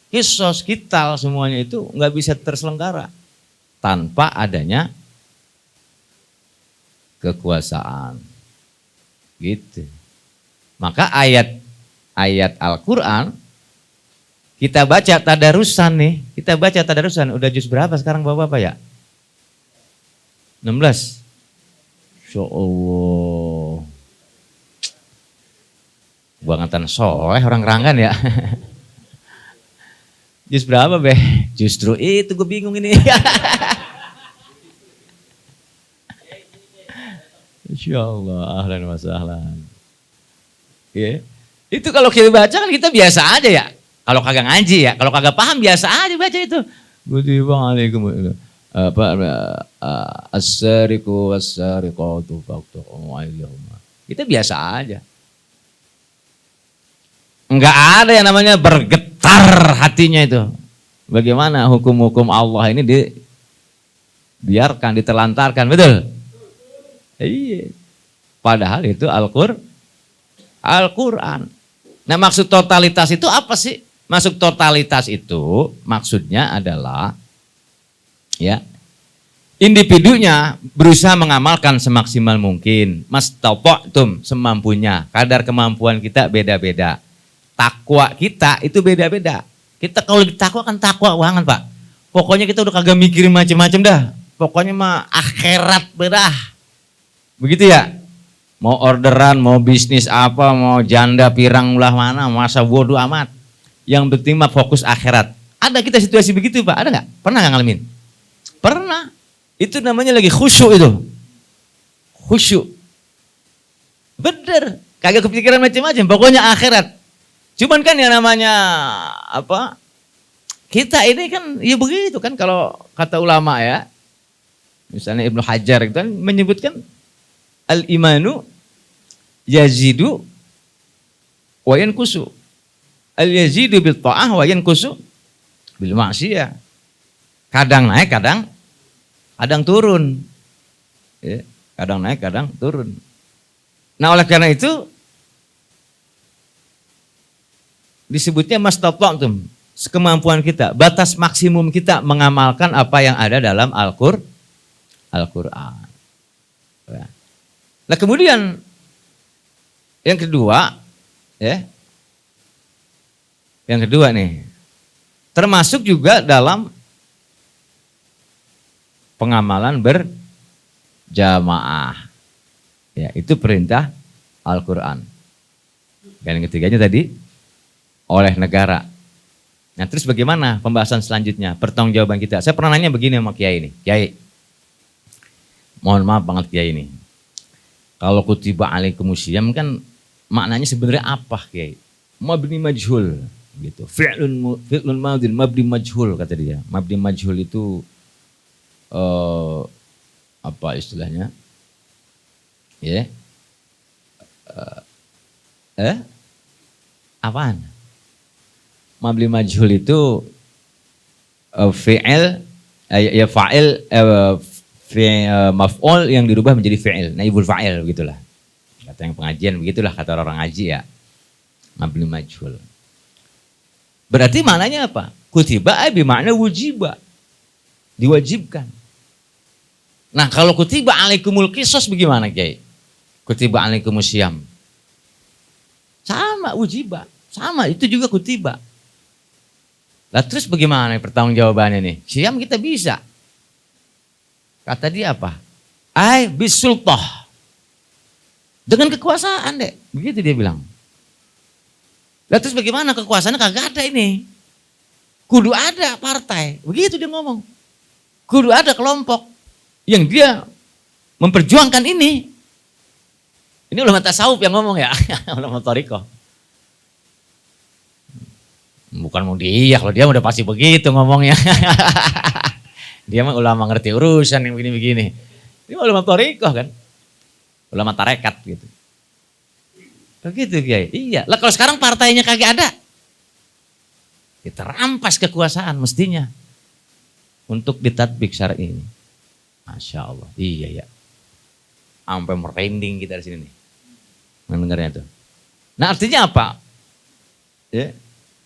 Qisas, qital semuanya itu nggak bisa terselenggara tanpa adanya kekuasaan. Gitu. Maka ayat Al-Qur'an kita baca tadarusan nih, kita baca tadarusan. Udah juz berapa sekarang Bapak-bapak ya? 16. Insyaallah. Buangatan soleh orang Ranggan ya. Jus berapa be? Justru itu gue bingung ini. Insyaallah, ahlan wa sahlan. Ya. Itu kalau kita baca kan kita biasa aja ya. Kalau kagak ngaji ya, kalau kagak paham biasa aja baca itu. Waalaikum apa as-sariqu was-sariqatu faqtu aydihuma. Kita biasa aja. Enggak ada yang namanya bergetar hatinya itu. Bagaimana hukum-hukum Allah ini dibiarkan, ditelantarkan, betul? Iya. Padahal itu Al-Qur'an. Nah, maksud totalitas itu apa sih? Maksud totalitas itu maksudnya adalah ya, individunya berusaha mengamalkan semaksimal mungkin. Mastata'tum, semampunya. Kadar kemampuan kita beda-beda. Takwa kita itu beda-beda. Kita kalau ditakwa kan takwa banget Pak. Pokoknya kita udah kagak mikirin macem-macem dah. Pokoknya mah akhirat bedah. Begitu ya. Mau orderan, mau bisnis apa, mau janda pirang ulah mana, masa bodoh amat. Yang penting mah fokus akhirat. Ada kita situasi begitu Pak? Ada nggak? Pernah nggak ngalamin? Pernah. Itu namanya lagi khusyuk itu. Khusyuk. Bener. Kagak kepikiran macam-macam. Pokoknya akhirat. Cuman kan yang namanya apa? Kita ini kan ya begitu kan kalau kata ulama ya. Misalnya Ibnu Hajar itu kan menyebutkan al-imanu yazidu wa yanqusu. Al-yazidu bil ta'ah wa yanqusu bil ma'siyah. Kadang naik, kadang turun. Ya, kadang naik, kadang turun. Nah, oleh karena itu disebutnya mastata'tum, sekemampuan kita, batas maksimum kita mengamalkan apa yang ada dalam Al-Qur'an. Nah, kemudian yang kedua, ya. Yang kedua nih, termasuk juga dalam pengamalan berjamaah. Ya, itu perintah Al-Qur'an. Dan yang ketiganya tadi oleh negara. Nah, terus bagaimana pembahasan selanjutnya? Pertanggungjawaban kita. Saya pernah nanya begini sama Kiai ini. Kiai, mohon maaf banget Kiai ini. Kalau kutiba alaikumusiyam kan maknanya sebenarnya apa Kiai? Mabni majhul gitu. Fi'lun madin mabni majhul kata dia. Mabni majhul itu apa istilahnya? Ya. Apaan? Mabni majhul itu fi'il ya fa'il maf'ul yang dirubah menjadi fi'il, naibul fa'il begitulah. Kata yang pengajian begitulah kata orang ngaji ya. Mabni majhul. Berarti maknanya apa? Kutiba bermakna wujiba. Diwajibkan. Nah, kalau kutiba alaikumul qisas bagaimana, Kiai? Kutiba alaikumusiyam. Sama wujiba, sama itu juga kutiba. Lah terus bagaimana pertanggungjawabannya nih? Siam kita bisa. Kata dia apa? Bisultah. Dengan kekuasaan deh. Begitu dia bilang. Lah terus bagaimana kekuasaannya kagak ada ini? Kudu ada partai. Begitu dia ngomong. Kudu ada kelompok yang dia memperjuangkan ini. Ini ulama tasawuf yang ngomong ya. Ulama thariqah. Bukan mau dia, kalau dia udah pasti begitu ngomongnya. Dia mah ulama ngerti urusan yang begini-begini. Ini ulama thariqah kan. Ulama tarekat gitu. Begitu Kiai. Iya. Lah kalau sekarang partainya kagak ada. Kita rampas kekuasaan mestinya. Untuk ditatbik syar'i ini. Masya Allah. Iya ya. Sampai merinding kita di sini nih. Mendengarnya tuh. Nah artinya apa? Ya.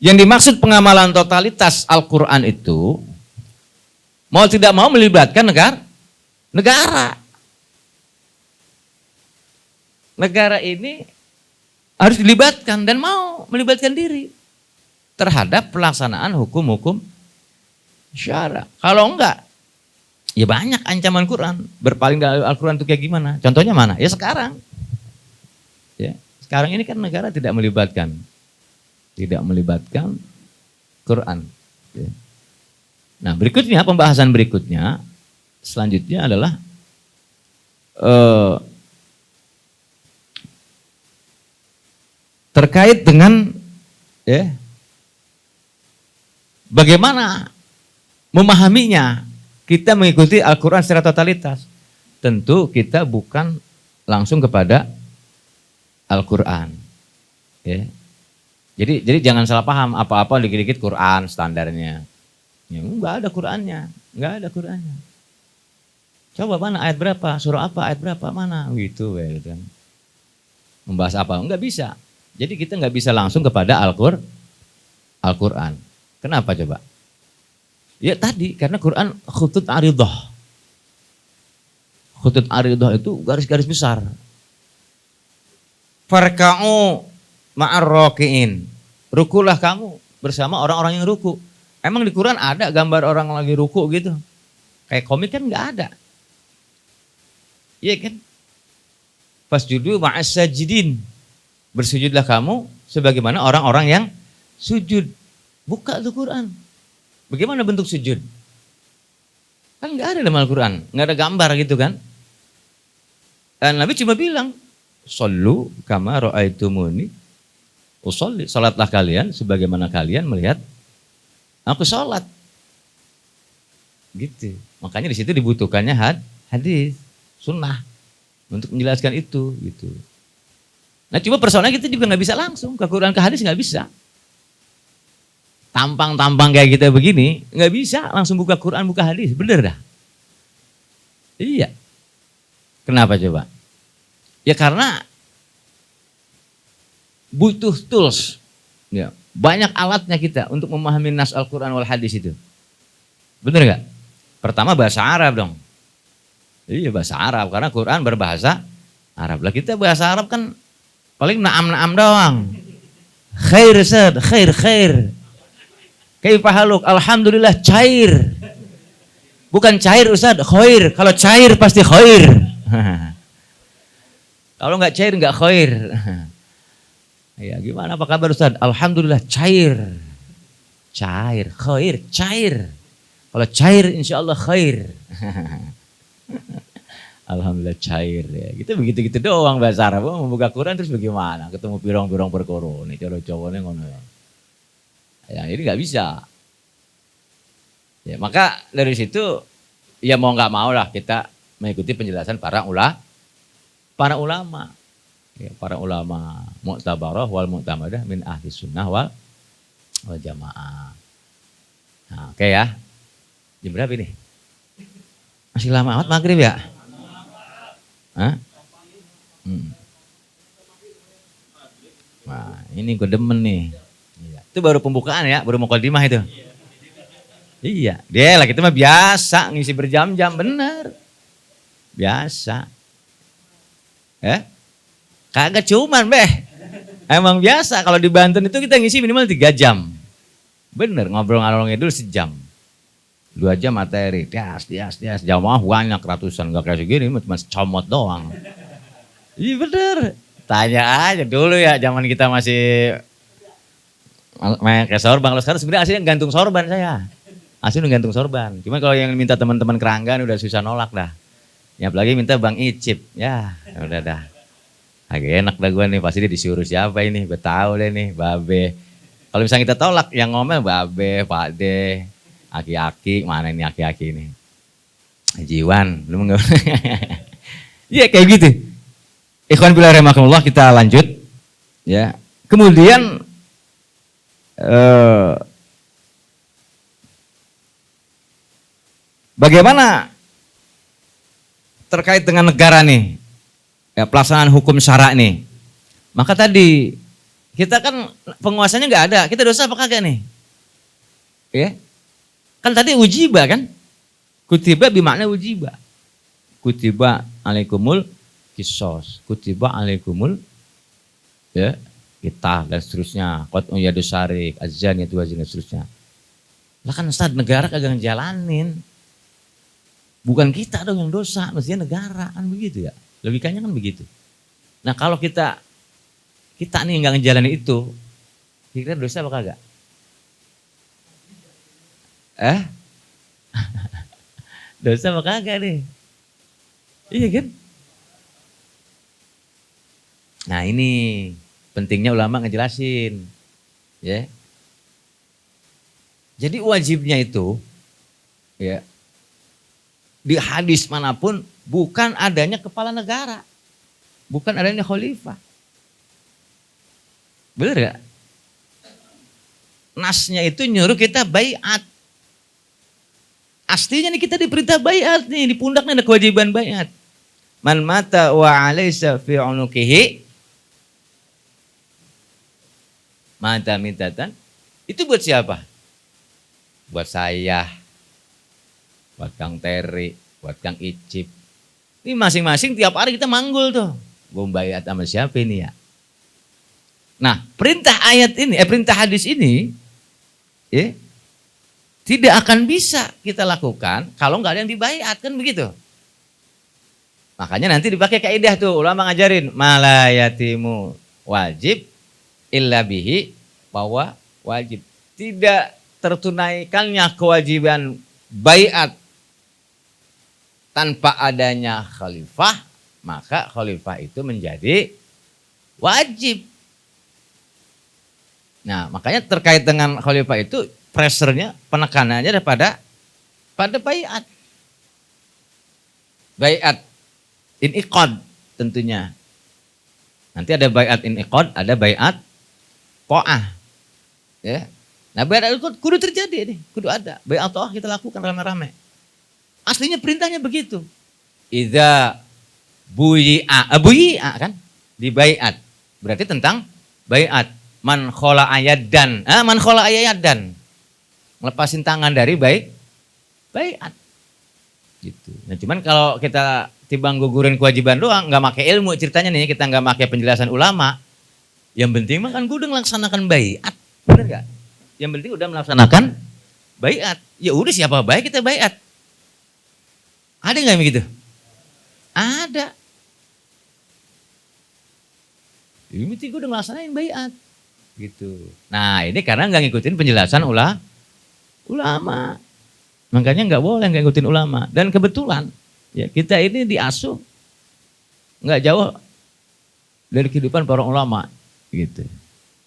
Yang dimaksud pengamalan totalitas Al-Quran itu mau tidak mau melibatkan negara. Negara ini harus dilibatkan dan mau melibatkan diri terhadap pelaksanaan hukum-hukum syara. Kalau enggak, ya banyak ancaman Quran. Berpaling dari Al-Quran itu kayak gimana? Contohnya mana? Ya sekarang. Ya, sekarang ini kan negara tidak melibatkan Quran. Ya. Nah berikutnya, pembahasan berikutnya, selanjutnya adalah terkait dengan bagaimana memahaminya. Kita mengikuti Al-Quran secara totalitas. Tentu kita bukan langsung kepada Al-Quran. Ya. Jadi jangan salah paham, apa-apa dikit-dikit Quran standarnya. Ya, enggak ada Qurannya, Coba mana ayat berapa, surah apa, ayat berapa, mana, gitu kan. Membahas apa, enggak bisa. Jadi kita enggak bisa langsung kepada Al-Quran. Kenapa coba? Ya tadi, karena Quran khutut aridah. Khutut aridah itu garis-garis besar. Farka'u ma'ar raki'in. Rukulah kamu bersama orang-orang yang ruku. Emang di Quran ada gambar orang lagi ruku gitu? Kayak komik kan nggak ada. Iya kan? Fasjudu ma'as sajidin. Bersujudlah kamu sebagaimana orang-orang yang sujud. Buka tuh Quran. Bagaimana bentuk sujud? Kan nggak ada dalam Al-Quran. Nggak ada gambar gitu kan? Dan Nabi cuma bilang, Sallu kama ra'aitumuni usolli, salatlah kalian sebagaimana kalian melihat aku salat. Gitu. Makanya di situ dibutuhkannya hadis, sunnah untuk menjelaskan itu gitu. Nah, cuma persoalannya kita juga nggak bisa langsung ke Quran ke hadis, nggak bisa. Tampang-tampang kayak kita begini nggak bisa langsung buka Quran buka hadis, bener dah. Iya. Kenapa coba? Ya karena butuh tools, ya, banyak alatnya kita untuk memahami nas Al-Quran wal hadis itu. Benar nggak? Pertama bahasa Arab dong. Iya bahasa Arab, karena Quran berbahasa Arab. Lah kita bahasa Arab kan paling naam-naam doang. Khair sad, khair. Kaifa haluk? Alhamdulillah cair. Bukan cair Ustaz, khair. Kalau cair pasti khair. Kalau nggak cair nggak khair. Ya gimana apa kabar Ustaz? Alhamdulillah cair. Cair, khair, cair. Kalau cair insya Allah khair. Alhamdulillah cair ya. Gitu begitu-gitu doang bahasa Arab. Membuka Quran terus bagaimana? Ketemu pirong-pirong perkara. Nih cowok-cowoknya ngono ya. Ya ini nggak bisa. Ya maka dari situ ya mau nggak mau lah kita mengikuti penjelasan para ulama. Ya, para ulama mu'tabarah wal mu'tamadah min ahli sunnah wal jamaah. Nah, oke ya. Jam berapa ini? Masih lama amat maghrib ya? Hah? Nah, ini gue demen nih. Itu baru pembukaan ya, baru mukadimah itu. Iya, dia lah kita mah biasa ngisi berjam-jam, bener. Biasa. Ya? Kagak cuman emang biasa kalau di Banten itu kita ngisi minimal 3 jam. Bener, ngobrol-ngobrol ngidul sejam. 2 jam materi, tias. Jamaah banyak ratusan, gak kayak segini, cuma comot doang. Iya bener, tanya aja dulu ya zaman kita masih main ke sorban. Kalau sekarang sebenarnya aslinya gantung sorban saya. Aslinya gantung sorban. Cuma kalau yang minta teman-teman keranggan udah susah nolak dah. Ya apalagi minta Bang Icip, ya udah dah. Agak enak dah gue nih, pasti dia disuruh siapa ini, gue tahu deh nih, Babe. Kalau misalnya kita tolak, yang ngomel Babe, Pak De, aki-aki, mana ini aki-aki ini? Jiwan, lu enggak? Iya kayak gitu. Ikhwan billah rahimakumullah, kita lanjut. Ya. Kemudian bagaimana terkait dengan negara nih? Ya, pelaksanaan hukum syara nih. Maka tadi kita kan penguasanya nggak ada, kita dosa apa kagak nih? Ya, kan tadi ujiba kan? Kutiba bimakna ujiba. Kutiba alaikumul kisos, kutiba alaikumul ya kita dan seterusnya. Qat'u yadus syarik, azan itu wajib dan seterusnya. Lah kan Ustaz negara kagak ngejalanin. Bukan kita dong yang dosa, mestinya negara kan begitu ya. Logikanya kan begitu. Nah kalau kita nih nggak ngejalanin itu, kira-kira dosa apa kagak? Dosa apa kagak nih? Iya kan? Nah ini pentingnya ulama ngejelasin, ya. Jadi wajibnya itu, ya, di hadis manapun bukan adanya kepala negara, bukan adanya khalifah. Bener gak? Nasnya itu nyuruh kita baiat. Aslinya nih kita diperintah baiat nih, di pundaknya ada kewajiban baiat. Man mata wa alaysa fi unuqihi mata mitatan. Itu buat siapa? Buat saya, buat Kang Teri, buat Kang Icip. Ini masing-masing tiap hari kita manggul tuh. Gue baiat sama siapa ini ya? Nah, perintah ayat ini, perintah hadis ini, ya, tidak akan bisa kita lakukan kalau nggak ada yang dibaiat, kan begitu. Makanya nanti dipakai kaidah tuh, ulama ngajarin malayatimu wajib illa bihi, bahwa wajib tidak tertunaikannya kewajiban baiat tanpa adanya khalifah, maka khalifah itu menjadi wajib. Nah, makanya terkait dengan khalifah itu pressure-nya, penekanannya pada baiat. Baiat iniqad tentunya. Nanti ada baiat iniqad, ada baiat ta'ah. Ya. Nah, baiat iniqad kudu terjadi nih, kudu ada. Baiat ta'ah kita lakukan rame-rame. Aslinya perintahnya begitu. Idza buyi'a kan? Di baiat. Berarti tentang baiat. Man khola ayadan. Man khola ayadan. Ngelepasin tangan dari baiat. Gitu. Nah, cuman kalau kita timbang gugurin kewajiban doang, nggak pakai ilmu ceritanya nih, kita nggak pakai penjelasan ulama. Yang penting mah kan gue udah melaksanakan baiat. Bener gak? Yang penting udah melaksanakan baiat. Ya udah siapa baik kita baiat. Ada nggak yang begitu? Ada. Ini penting gue udah ngelaksanain baiat. Gitu. Nah ini karena nggak ngikutin penjelasan ulama. Makanya nggak boleh nggak ngikutin ulama. Dan kebetulan ya kita ini diasuh nggak jauh dari kehidupan para ulama. Gitu.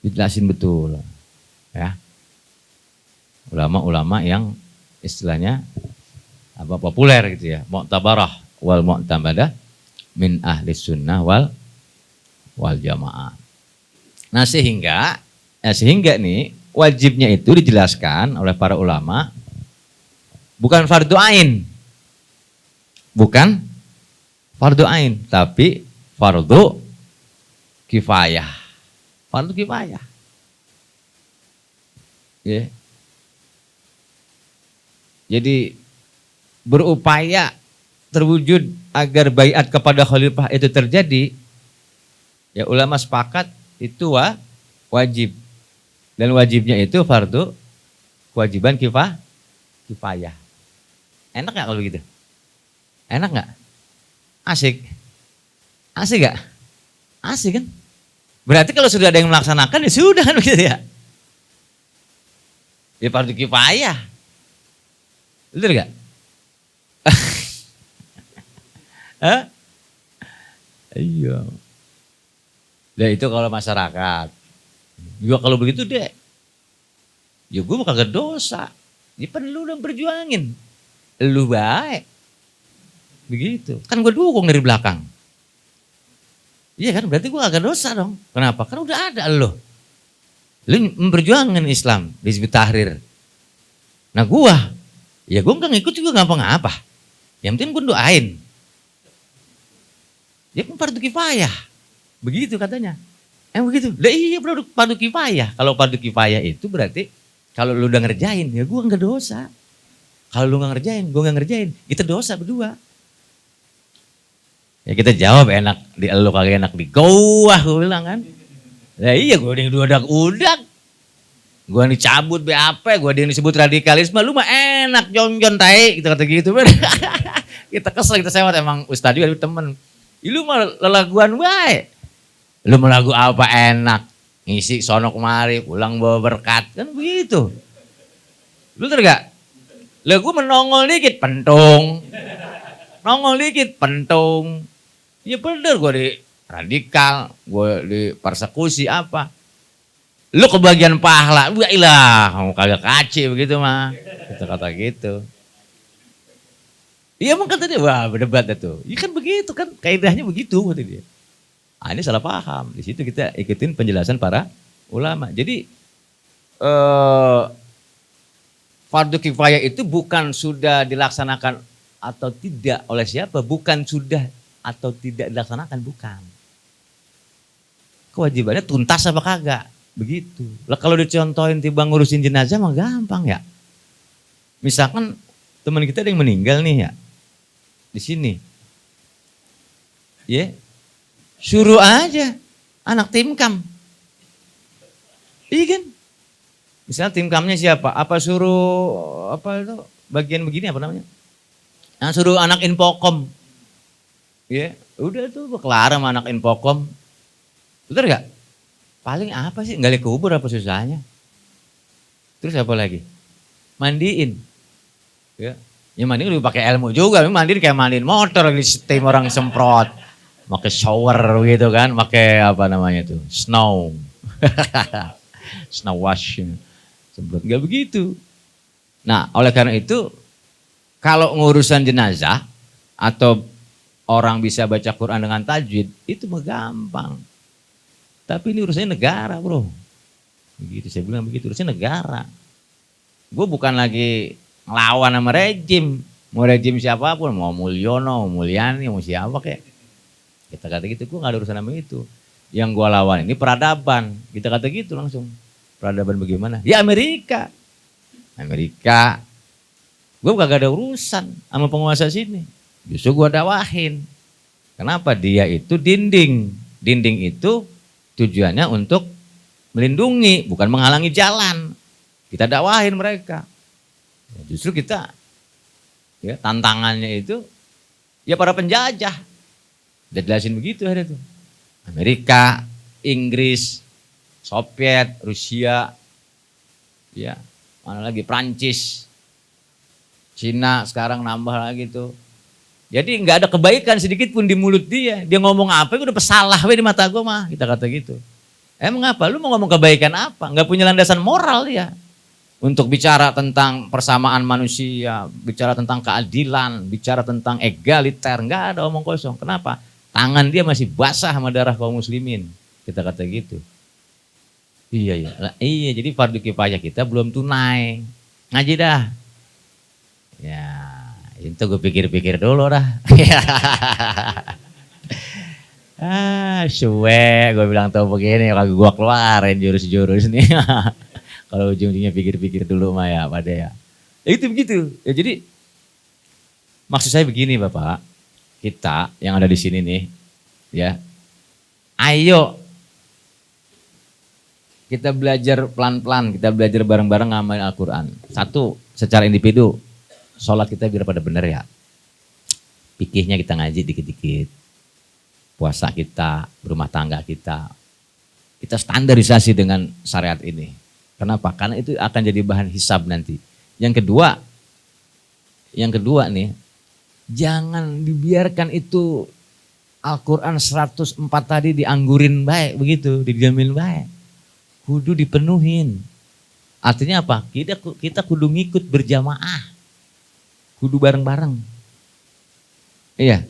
Dijelasin betul. Ya. Ulama-ulama yang istilahnya apa populer gitu ya, mu'tabarah wal mu'tamadah min ahli sunnah wal jamaah. Nah sehingga nih wajibnya itu dijelaskan oleh para ulama bukan fardu ain. Bukan fardu ain, tapi fardu kifayah. Fardu kifayah. Ya. Jadi berupaya terwujud agar baiat kepada khalifah itu terjadi, ya ulama sepakat itu wajib. Dan wajibnya itu fardu kewajiban kifayah. Enak gak kalau begitu? Enak gak? Asik? Asik gak? Asik kan? Berarti kalau sudah ada yang melaksanakan ya sudah kan begitu ya? Ya fardu kifayah. Betul gak? Hah? Iya. Nah itu kalau masyarakat. Juga kalau begitu deh. Ya gue mau kagak dosa. Ya kan lu udah berjuangin. Lu baik. Begitu. Kan gue dukung dari belakang. Iya kan berarti gue kagak dosa dong. Kenapa? Kan udah ada lu. Lu memperjuangkan Islam di Hizbut Tahrir. Nah gue nggak ngikut juga ngapa-ngapa. Yang penting gue doain. Ya kan fardu kifayah. Begitu katanya. Begitu. Lah iya fardu kifayah. Kalau fardu kifayah itu berarti kalau lu udah ngerjain ya gue nggak dosa. Kalau lu nggak ngerjain, gue nggak ngerjain. Kita dosa berdua. Ya kita jawab enak di elu kagak enak di gua gue bilang kan. Lah iya gue yang udak. Gue yang dicabut BAP, gue yang disebut radikalisme, lu mah enak jonjon tai, kita kata gitu. Kita kesel, kita sewot emang ustaz juga temen. Lu mah lelaguan baik. Lu mau lagu apa enak, ngisi sono kemari, pulang bawa berkat, kan begitu. Lu tahu gak? Lah gue menongol dikit, pentung. Nongol dikit, pentung. Ya bener gue di radikal, gue di persekusi apa. Lu kebagian pahala, ilah, kamu kagak kaci begitu mah. Kita kata gitu. Iya emang kata dia, wah berdebat itu. Iya kan begitu kan, kaidahnya begitu kata dia. Ini salah paham. Di situ kita ikutin penjelasan para ulama. Jadi fardu kifayah itu bukan sudah dilaksanakan atau tidak oleh siapa, bukan sudah atau tidak dilaksanakan, bukan. Kewajibannya tuntas apa kagak? Begitu. Lah kalau dicontohin tiba ngurusin jenazah mah gampang ya. Misalkan teman kita ada yang meninggal nih ya. Di sini. Ya. Suruh aja anak timkam. Iya kan? Misalnya timkamnya siapa? Apa suruh apa itu bagian begini apa namanya? Nah, suruh anak infokom. Ya, udah tuh kelar sama anak infokom. Betul gak? Paling apa sih? Gali kubur apa susahnya? Terus apa lagi? Mandiin. Ya, mandiin udah pakai ilmu juga. Mandiin kayak mandiin motor lagi steam orang semprot. Pakai shower gitu kan, pakai apa namanya tuh? Snow. Snow wash. Semprot. Gak begitu. Nah, oleh karena itu kalau ngurusan jenazah atau orang bisa baca Quran dengan tajwid itu mah gampang. Tapi ini urusannya negara bro. Begitu saya bilang begitu, urusannya negara. Gue bukan lagi ngelawan sama rejim. Mau rejim siapapun, mau Mulyono, mau Mulyani, mau siapa kayak. Kita kata gitu, gue gak ada urusan sama itu. Yang gue lawan ini peradaban. Kita kata gitu langsung. Peradaban bagaimana? Ya Amerika. Gue gak ada urusan sama penguasa sini. Justru gue dakwahin. Kenapa? Dia itu dinding. Dinding itu tujuannya untuk melindungi, bukan menghalangi jalan. Kita dakwahin mereka. Justru kita, ya, tantangannya itu Ya para penjajah. Udah jelasin begitu ada tuh. Amerika, Inggris, Soviet, Rusia, ya mana lagi Prancis, Cina sekarang nambah lagi tuh. Jadi nggak ada kebaikan sedikit pun di mulut dia. Dia ngomong apa, udah pesalah di mata gue mah, kita kata gitu. Emang apa? Lu mau ngomong kebaikan apa? Nggak punya landasan moral dia. Untuk bicara tentang persamaan manusia, bicara tentang keadilan, bicara tentang egaliter, nggak ada omong kosong. Kenapa? Tangan dia masih basah sama darah kaum muslimin. Kita kata gitu. Iya, jadi fardu kifayah kita belum tunai. Ngaji dah. Ya, itu gue pikir-pikir dulu dah. Suwe, gue bilang tau begini, kalau gue keluarin jurus-jurus nih. Kalau ujung-ujungnya pikir-pikir dulu mah ya pada ya. Itu begitu. Ya jadi maksud saya begini Bapak, kita yang ada di sini nih, ya, ayo kita belajar pelan-pelan, kita belajar bareng-bareng ngamalin Al-Quran. Satu, secara individu, sholat kita biar pada benar ya. Fikihnya kita ngaji dikit-dikit. Puasa kita, rumah tangga kita standarisasi dengan syariat ini. Kenapa? Karena itu akan jadi bahan hisab nanti. Yang kedua nih, jangan dibiarkan itu Al-Quran 104 tadi dianggurin baik begitu, dijamin baik. Kudu dipenuhin. Artinya apa? Kita kudu ngikut berjamaah. Kudu bareng-bareng. Iya.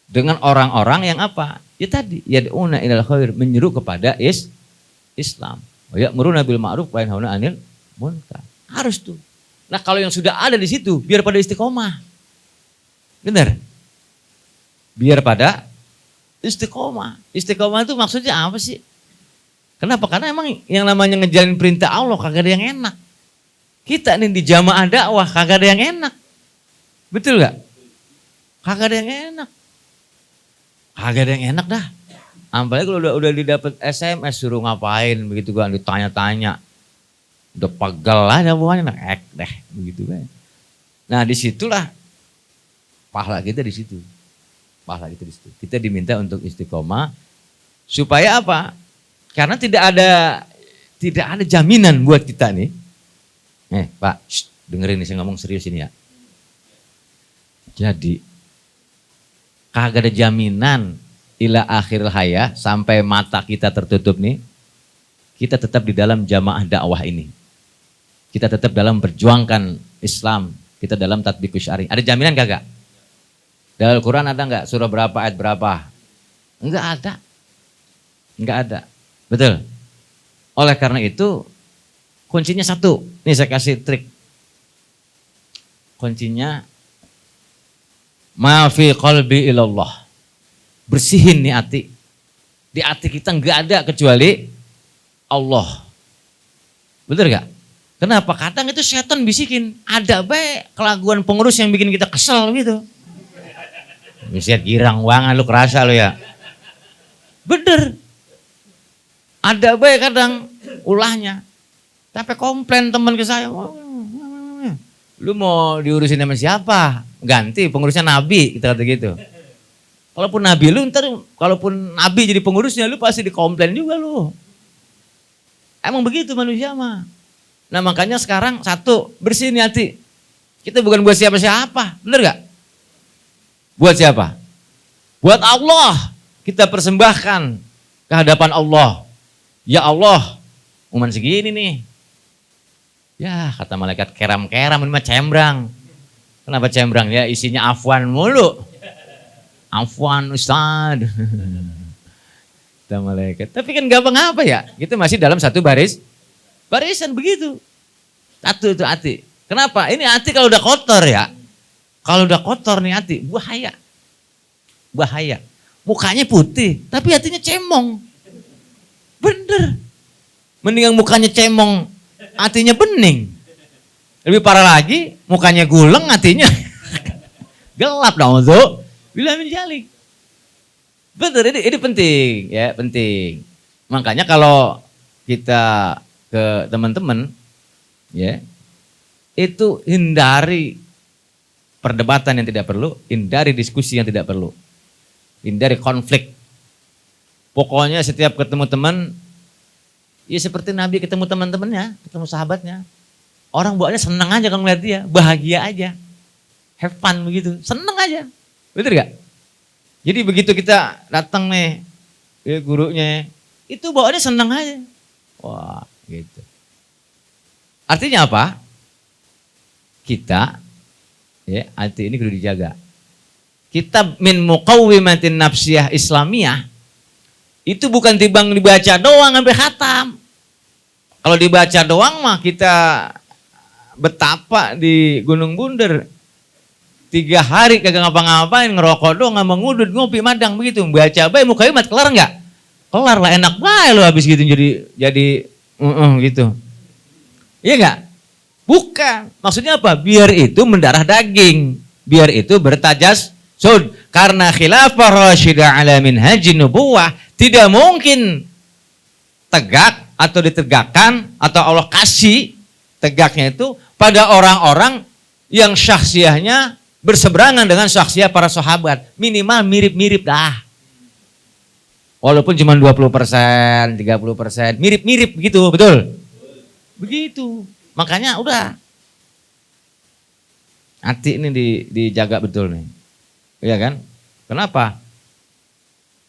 Dengan orang-orang yang apa? Ya tadi, yad'una ilal khair, menyeru kepada Islam. Ya'muruna bil ma'ruf wa yanhauna 'anil munkar. Harus tuh. Nah, kalau yang sudah ada di situ biar pada istiqomah. Benar? Biar pada istiqomah. Istiqomah itu maksudnya apa sih? Kenapa? Karena emang yang namanya ngejalanin perintah Allah kagak ada yang enak. Kita nih di jamaah dakwah kagak ada yang enak. Betul gak? Kagak ada yang enak. Kagak ada yang enak dah. Apalagi kalau udah didapat SMS suruh ngapain begitu kan ditanya-tanya. Udah pegel aja pokoknya deh begitu kan. Nah, disitulah pahala kita di situ. Pahala kita di situ. Kita diminta untuk istiqomah supaya apa? Karena tidak ada jaminan buat kita nih. Pak, dengerin nih saya ngomong serius ini ya. Jadi kagak ada jaminan ila akhiril haya sampai mata kita tertutup nih. Kita tetap di dalam jamaah dakwah ini. Kita tetap dalam perjuangkan Islam. Kita dalam tatbiqus syar'i. Ada jaminan kagak? Dalam Al-Quran ada enggak? Surah berapa, ayat berapa? Enggak ada. Enggak ada. Betul. Oleh karena itu kuncinya satu. Nih saya kasih trik. Kuncinya ma fi qalbi ilallah. Bersihin nih hati. Di hati kita enggak ada kecuali Allah. Betul gak? Kenapa? Kadang itu setan bisikin. Ada baik kelakuan pengurus yang bikin kita kesel gitu. Misalnya girang banget lu kerasa lu ya. Bener. Ada baik kadang ulahnya. Tapi komplain teman ke saya. Lu mau diurusin sama siapa? Ganti pengurusnya Nabi. Kita kata gitu. Kalaupun Nabi lu ntar, kalaupun Nabi jadi pengurusnya lu pasti dikomplain juga lu. Emang begitu manusia mah. Nah makanya sekarang satu, bersihin hati. Kita bukan buat siapa-siapa, bener gak? Buat siapa? Buat Allah. Kita persembahkan ke hadapan Allah. Ya Allah, uman segini nih. Ya kata malaikat keram-keram, ini mah cembrang. Kenapa cembrang? Ya isinya afwan mulu. Afwan Ustaz. Kata malaikat. Tapi kan gampang apa ya? Kita masih dalam satu barisan begitu. Satu itu hati. Kenapa? Ini hati kalau udah kotor ya. Kalau udah kotor nih hati, bahaya. Bahaya. Mukanya putih, tapi hatinya cemong. Bener. Mendingan mukanya cemong, hatinya bening. Lebih parah lagi, mukanya guleng, hatinya gelap dong tuh. Bila menjalik. Betul, ini penting ya, penting. Makanya kalau kita ke teman-teman ya, itu hindari perdebatan yang tidak perlu, hindari diskusi yang tidak perlu, hindari konflik. Pokoknya setiap ketemu teman, ya seperti Nabi ketemu teman-temannya, ketemu sahabatnya. Orang bawaannya senang aja kalau ngeliat dia, bahagia aja. Have fun begitu, senang aja. Betul gak? Jadi begitu kita datang nih, ya gurunya, itu bawaannya senang aja. Wah gitu. Artinya apa? Kita, ya hati ini kudu dijaga. Kita min muqawwimatin nafsiyah islamiyah, itu bukan timbang dibaca doang sampai khatam. Kalau dibaca doang mah kita betapa di Gunung Bunder 3 hari kagak ngapa-ngapain, ngerokok doang, nggak ngudut, ngopi, madang begitu. Baca baik mukaimat kelar nggak? Kelar lah, enak baik lo habis gitu jadi gitu. Iya nggak? Bukan. Maksudnya apa? Biar itu mendarah daging, biar itu bertajas sud. Karena khilafah rasyidah ala minhajin nubuwah tidak mungkin tegak atau ditegakkan atau Allah kasih tegaknya itu pada orang-orang yang syakhsiahnya berseberangan dengan syakhsiah para sahabat. Minimal mirip-mirip dah. Walaupun cuma 20%, 30%, mirip-mirip begitu, betul? Begitu. Makanya udah. Hati ini dijaga betul nih. Iya kan? Kenapa?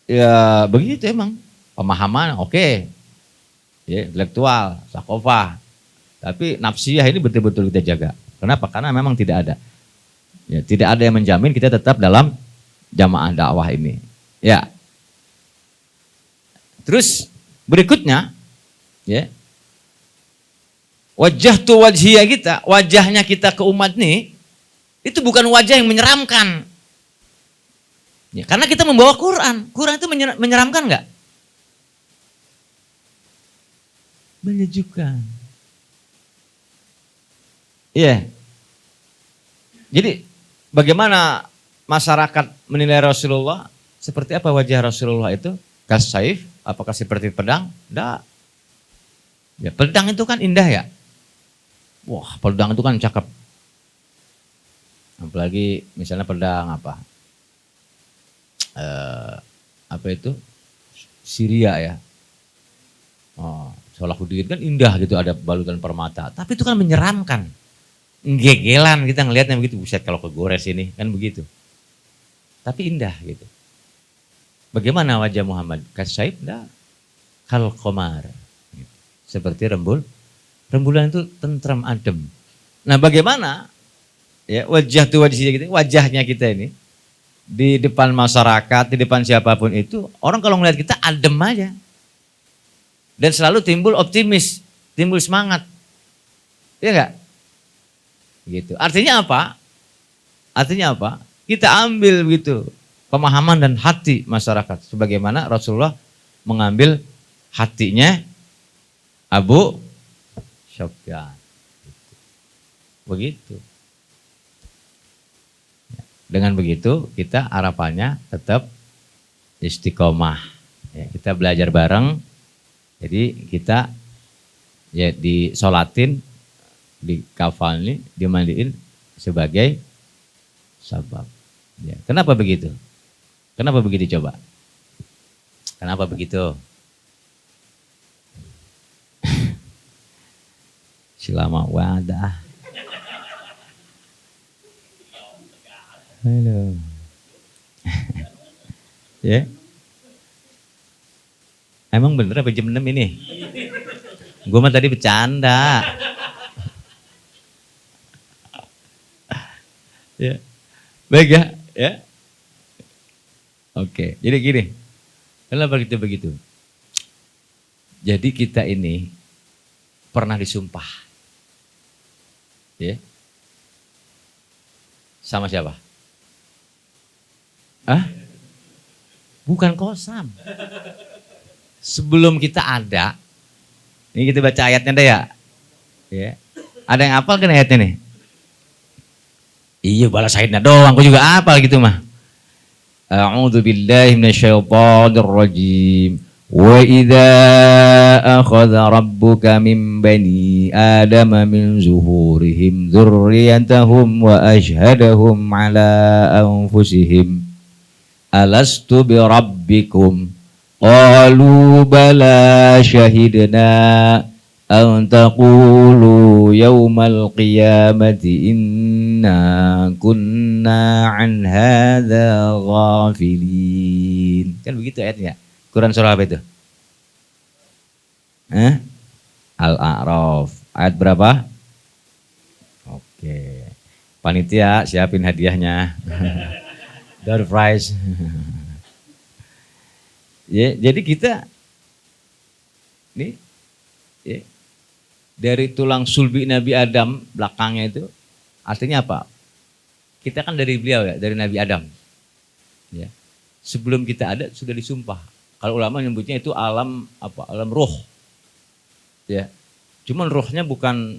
Ya begitu emang. Pemahaman oke. Ya, intelektual, sakofah. Tapi nafsiyah ini betul-betul kita jaga. Kenapa? Karena memang tidak ada. Ya, tidak ada yang menjamin kita tetap dalam jamaah dakwah ini. Ya. Terus berikutnya, ya, wajah tu wajhiyah kita, wajahnya kita ke umat nih, itu bukan wajah yang menyeramkan. Ya, karena kita membawa Quran. Quran itu menyeramkan nggak? Menyejukkan. Iya. Jadi bagaimana masyarakat menilai Rasulullah? Seperti apa wajah Rasulullah itu? Kasaif, apakah seperti pedang? Enggak. Ya, pedang itu kan indah ya. Wah, pedang itu kan cakep. Apalagi misalnya pedang apa? Apa itu? Syria ya. Oh, Salahuddin kan indah gitu, ada balutan permata. Tapi itu kan menyeramkan. Gegelan kita ngelihatnya begitu. Buset kalau kegores ini, kan begitu. Tapi indah gitu. Bagaimana wajah Muhammad? Kasaib enggak? Kal qamar. Seperti rembulan itu tentram adem. Nah, bagaimana ya wajah tu wajahnya kita, wajahnya kita ini di depan masyarakat, di depan siapapun itu, orang kalau ngelihat kita adem aja. Dan selalu timbul optimis, timbul semangat. Iya enggak? Gitu. Artinya apa? Artinya apa? Kita ambil gitu pemahaman dan hati masyarakat sebagaimana Rasulullah mengambil hatinya Abu Sufyan. Begitu. Dengan begitu kita harapannya tetap istiqomah. Ya, kita belajar bareng. Jadi kita ya disolatin, dikafalin, dimandiin sebagai sabab. Ya, kenapa begitu? Kenapa begitu coba? Kenapa begitu? Selama wadah. Halo. Ya. Emang bener apa jam 6 ini? Gue mah tadi bercanda. Ya. Baik ya, ya. Oke, jadi gini. Kenapa begitu? Jadi kita ini pernah disumpah. Ya. Sama siapa? Bukan Kosam. Sebelum kita ada, ini kita baca ayatnya deh ya. Ya. Ada yang hafal kan ayatnya nih? Iya, balas ayatnya doang, aku juga hafal gitu mah. A'udzu billahi minasyaitonir rajim. Wa idza akhadha rabbuka min bani adama min zuhurihim dzurriyyatahum wa ashhadahum ala anfusihim alastu bi rabbikum qalu bala syahidna an taqulu yaumal qiyamati inna kunna an hadza ghafilin. Kan begitu ayatnya. Quran surah apa itu? Al-A'raf. Ayat berapa? Oke. Panitia siapin hadiahnya. Door prize. Ya, jadi kita nih ya, dari tulang sulbi Nabi Adam belakangnya itu artinya apa? Kita kan dari beliau ya, dari Nabi Adam. Ya. Sebelum kita ada sudah disumpah. Kalau ulama menyebutnya itu alam apa? Alam ruh. Ya. Cuman ruhnya bukan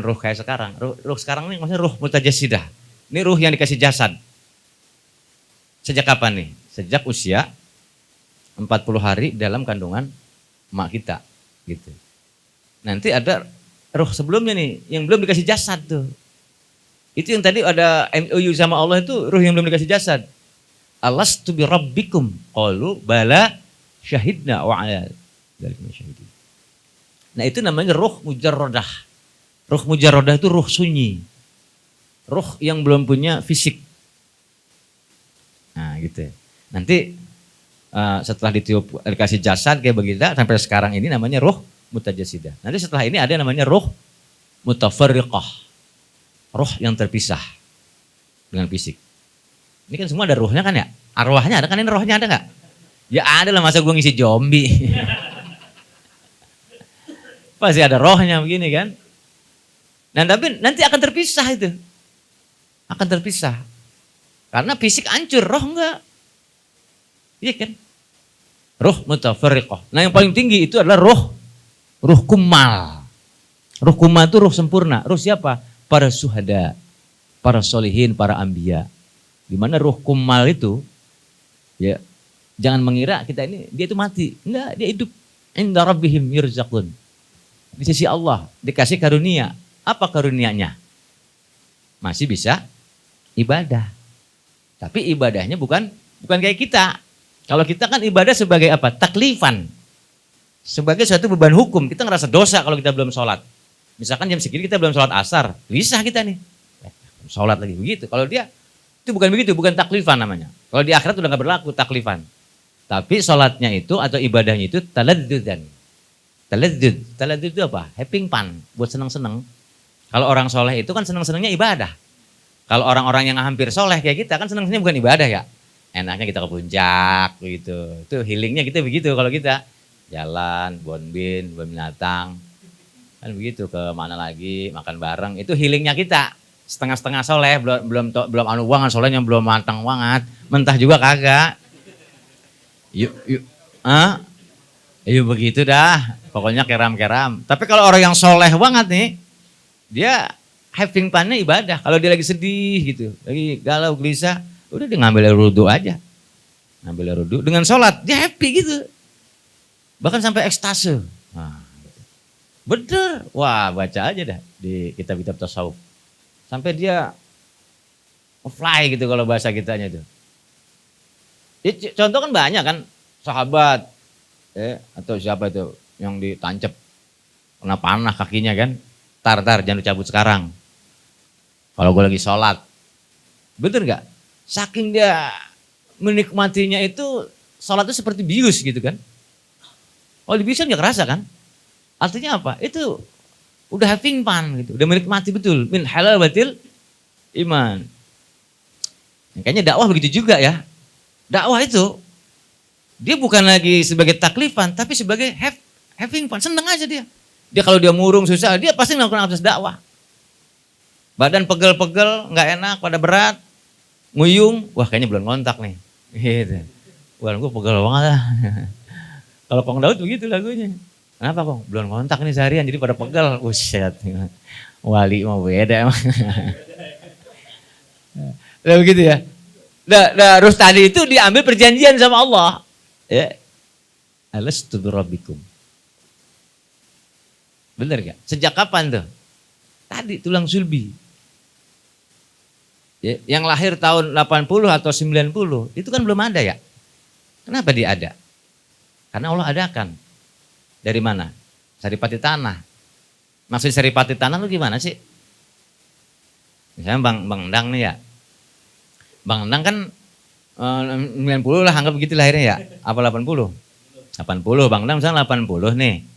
ruh kayak sekarang. Ruh sekarang ini maksudnya ruh mutajasidah. Ini ruh yang dikasih jasad. Sejak kapan nih? Sejak usia 40 hari dalam kandungan emak kita gitu. Nanti ada ruh sebelumnya nih yang belum dikasih jasad tuh. Itu yang tadi ada MOU sama Allah itu ruh yang belum dikasih jasad. Alastu bi rabbikum qalu bala syahidna wa ala dzalika syahidin. Nah, itu namanya ruh mujarradah. Ruh mujarradah itu ruh sunyi. Ruh yang belum punya fisik. Nah, gitu. Nanti setelah ditiup dikasih jasad kayak begitu sampai sekarang ini namanya ruh mutajasidah. Nanti setelah ini ada namanya ruh mutafarriqah. Ruh yang terpisah dengan fisik. Ini kan semua ada ruhnya kan ya? Arwahnya ada kan, ini rohnya ada nggak? Ya ada lah, masa gue ngisi zombie. Pasti ada rohnya begini kan? Nah tapi nanti akan terpisah itu. Akan terpisah. Karena fisik hancur, roh enggak. Iya kan? Ruh mutafarriqah. Nah yang paling tinggi itu adalah ruh kumal. Ruh kumal itu ruh sempurna. Ruh siapa? Para syuhada, para solihin, para anbiya. Di mana ruh kumal itu, ya jangan mengira kita ini dia itu mati. Enggak, dia hidup. Inda rabbihim yurzaqun. Di sisi Allah dikasih karunia. Apa karunianya? Masih bisa ibadah. Tapi ibadahnya bukan kayak kita. Kalau kita kan ibadah sebagai apa? Taklifan. Sebagai suatu beban hukum. Kita ngerasa dosa kalau kita belum sholat. Misalkan jam segini kita belum sholat asar. Bisa kita nih. Sholat lagi begitu. Kalau dia itu bukan begitu, bukan taklifan namanya. Kalau di akhirat udah gak berlaku taklifan. Tapi sholatnya itu atau ibadahnya itu taladdudan. Taladdud itu apa? Having fun, buat seneng-seneng. Kalau orang soleh itu kan seneng-senengnya ibadah. Kalau orang-orang yang hampir soleh kayak kita kan seneng-senengnya bukan ibadah ya. Enaknya kita ke puncak begitu. Itu healingnya kita begitu kalau kita. Jalan, bonbin binatang. Kan begitu, ke mana lagi, makan bareng. Itu healingnya kita. Setengah-setengah soleh, belum anu banget, solehnya belum matang banget, mentah juga kagak. Yuk, begitu dah, pokoknya keram-keram. Tapi kalau orang yang soleh banget nih, dia having fun-nya ibadah. Kalau dia lagi sedih gitu, lagi galau, gelisah, udah dia ngambil air wudu aja. Ngambil air wudu, dengan sholat, dia happy gitu. Bahkan sampai ekstase. Nah, bener, wah baca aja dah di kitab-kitab tasawuf. Sampai dia fly gitu kalau bahasa kitanya itu. Contoh kan banyak kan, sahabat atau siapa itu yang ditancap kena panah kakinya kan, tar jangan dicabut sekarang. Kalau gue lagi sholat, bener nggak? Saking dia menikmatinya itu, sholat itu seperti bius gitu kan. Kalau di bius kan nggak kerasa kan? Artinya apa? Itu udah having fun gitu, udah menikmati betul. Min halal batil iman. Kayaknya dakwah begitu juga ya. Dakwah itu dia bukan lagi sebagai taklifan, tapi sebagai having fun, seneng aja dia. Dia kalau dia murung susah, dia pasti melakukan aktivitas dakwah. Badan pegel-pegel, nggak enak, pada berat, nguyung, wah kayaknya belum kontak nih. Gitu. Wah gue pegel banget lah. Kalau Kong Daud begitu lagunya. Kenapa Kong? Belum kontak nih seharian jadi pada pegel. Buset. Wali mau beda emang. Nah begitu ya. Nah, terus tadi itu diambil perjanjian sama Allah. Ya. Alastu birabbikum. Bener gak? Sejak kapan tuh? Tadi tulang sulbi. Ya, yang lahir tahun 80 atau 90 itu kan belum ada ya. Kenapa dia ada? Karena Allah adakan. Dari mana? Saripati tanah. Maksud saripati tanah lu gimana sih? Misalnya Bang Endang nih ya. Bang Endang kan 90 lah anggap begitu lahirnya ya. Apa 80? 80. Bang Endang misalnya 80 nih.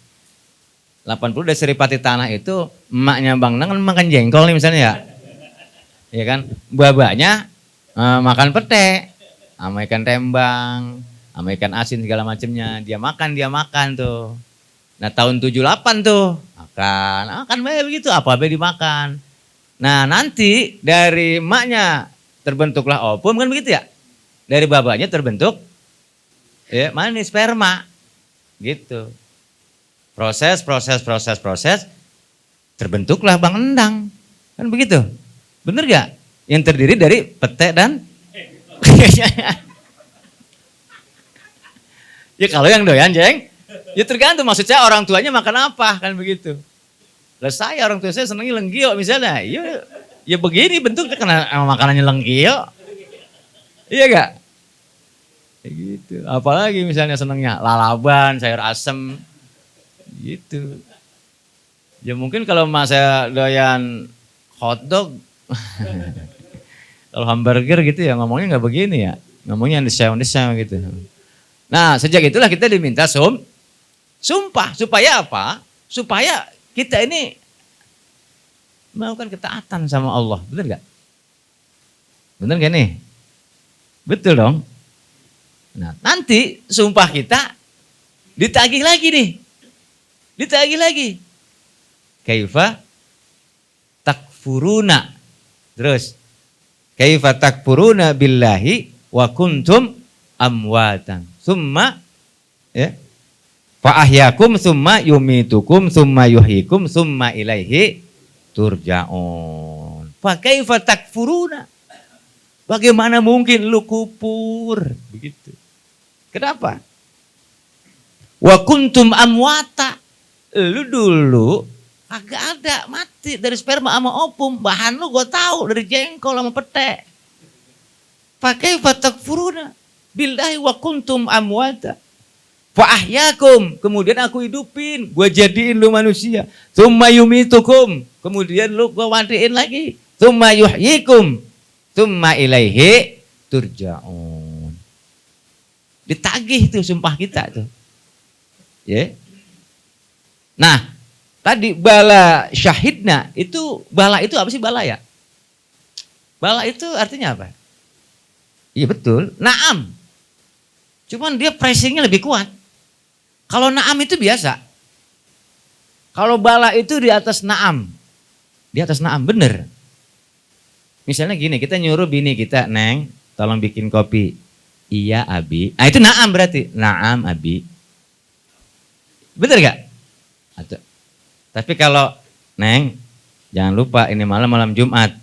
80 dari saripati tanah itu emaknya Bang Endang kan makan jengkol nih misalnya ya. Ya kan? Babanya makan pete, sama ikan tembang, sama ikan asin segala macamnya. Dia makan tuh. Nah tahun 78 tuh makan begitu apa-apa dimakan. Nah nanti dari emaknya terbentuklah opum kan begitu ya. Dari babanya terbentuk ya mana nih sperma gitu. Proses terbentuklah Bang Endang kan begitu. Bener gak? Yang terdiri dari pete dan ya kalau yang doyan jeng, ya tergantung maksud saya orang tuanya makan apa kan begitu. Lah saya orang tua saya senangnya lenggio misalnya, ya begini bentuknya karena makanannya lenggio, iya gak? Ya gitu. Apalagi misalnya senangnya lalaban, sayur asem, gitu. Ya mungkin kalau mas saya doyan hotdog, kalau hamburger gitu ya ngomongnya nggak begini ya, ngomongnya on the show gitu. Nah sejak itulah kita diminta sumpah supaya apa? Supaya kita ini melakukan ketaatan sama Allah, betul gak? Betul gak nih? Betul dong. Nah nanti sumpah kita ditagih lagi nih, ditagih lagi. Kaifa takfuruna. Terus, kaifa takfuruna billahi wa kuntum amwatan. Summa ya. Fa ahyakum summa yumitukum summa yuhyikum summa ilaihi turja'un. Fa kaifa takfuruna? Bagaimana mungkin lu kufur? Begitu. Kenapa? Wa kuntum amwata. Lu dulu kagak ada, mati dari sperma sama opum. Bahan lu gue tahu dari jengkol sama pete. Pakai fatakfuruna billahi wa kuntum amwata. Fa ahyakum, kemudian aku hidupin, gue jadiin lu manusia. Tsumma yumitukum, kemudian lu gue matiin lagi. Tsumma yuhyikum, tsumma ilaihi turja'un. Ditagih tuh sumpah kita tuh. Ya. Nah, tadi bala syahidna itu bala itu apa sih bala ya? Bala itu artinya apa? Iya betul, na'am. Cuman dia pressingnya lebih kuat. Kalau na'am itu biasa. Kalau bala itu di atas na'am. Di atas na'am, bener. Misalnya gini, kita nyuruh bini kita, Neng, tolong bikin kopi. Iya Abi. Nah itu na'am berarti. Na'am Abi. Bener gak? Atau tapi kalau Neng, jangan lupa ini malam Jumat.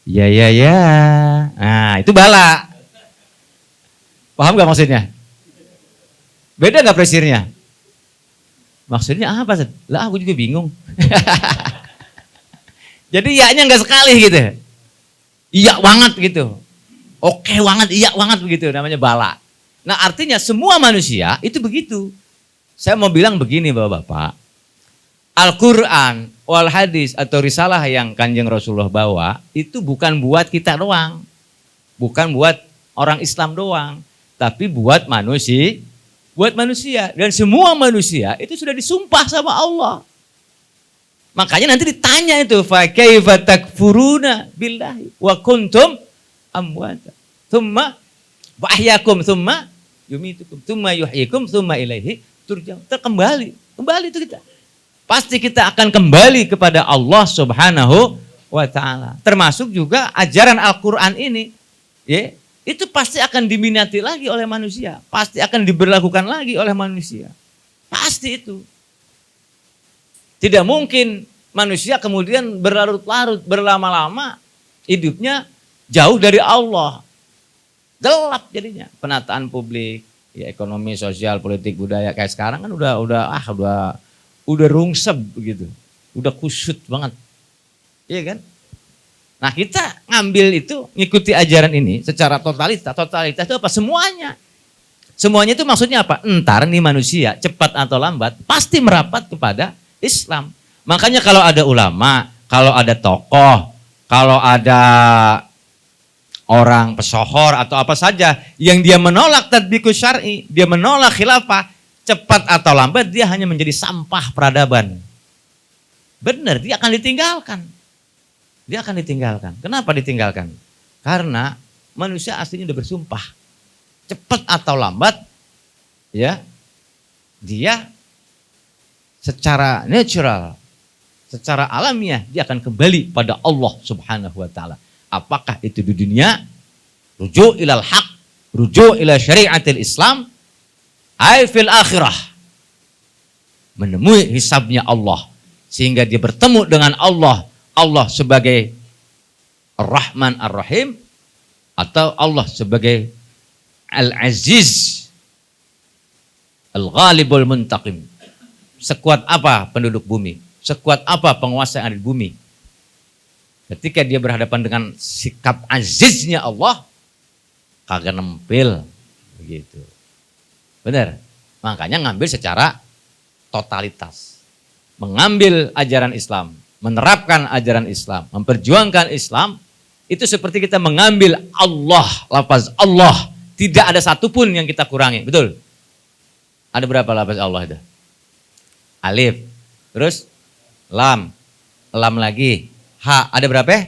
Ya. Nah itu bala. Paham gak maksudnya? Beda gak presirnya? Maksudnya apa? Lah aku juga bingung. Jadi iya-nya gak sekali gitu. Iya banget gitu. Oke banget, iya banget begitu namanya bala. Nah artinya semua manusia itu begitu. Saya mau bilang begini Bapak-Bapak. Al-Quran wal hadis atau risalah yang Kanjeng Rasulullah bawa itu bukan buat kita doang. Bukan buat orang Islam doang. Tapi buat manusia. Buat manusia. Dan semua manusia itu sudah disumpah sama Allah. Makanya nanti ditanya itu. Fa kaifa takfuruna billahi wa kuntum amwata. Tsumma wa ahyakum tsumma yumitukum tsumma yuhyikum tsumma ilaihi turja'un. Terkembali. Kembali itu kita. Pasti kita akan kembali kepada Allah Subhanahu wa ta'ala. Termasuk juga ajaran Al-Quran ini. Ya, itu pasti akan diminati lagi oleh manusia. Pasti akan diberlakukan lagi oleh manusia. Pasti itu. Tidak mungkin manusia kemudian berlarut-larut, berlama-lama. Hidupnya jauh dari Allah. Gelap jadinya. Penataan publik. Ya, ekonomi, sosial, politik, budaya kayak sekarang kan udah rungsep begitu. Udah kusut banget. Iya kan? Nah, kita ngambil itu, ngikuti ajaran ini secara totalitas. Totalitas itu apa? Semuanya. Semuanya itu maksudnya apa? Entar nih manusia cepat atau lambat pasti merapat kepada Islam. Makanya kalau ada ulama, kalau ada tokoh, kalau ada orang pesohor atau apa saja yang dia menolak tadbiqus syar'i, dia menolak khilafah, cepat atau lambat dia hanya menjadi sampah peradaban. Benar, dia akan ditinggalkan. Dia akan ditinggalkan. Kenapa ditinggalkan? Karena manusia aslinya udah bersumpah. Cepat atau lambat, ya, dia secara natural, secara alamiah dia akan kembali pada Allah Subhanahu wa taala. Apakah itu di dunia, rujuk ilal haq, rujuk ila syariatil Islam, ai fil akhirah, menemui hisabnya Allah sehingga dia bertemu dengan Allah, Allah sebagai Ar-Rahman Ar-Rahim atau Allah sebagai Al-Aziz Al-Ghalibul Muntaqim. Sekuat apa penduduk bumi? Sekuat apa penguasa yang ada di bumi? Ketika dia berhadapan dengan sikap aziznya Allah, kagak nempel begitu. Benar. Makanya ngambil secara totalitas. Mengambil ajaran Islam, menerapkan ajaran Islam, memperjuangkan Islam, itu seperti kita mengambil Allah, lafaz Allah. Tidak ada satupun yang kita kurangi. Betul? Ada berapa lafaz Allah itu? Alif. Terus lam. Lam lagi. Ha. Ada berapa?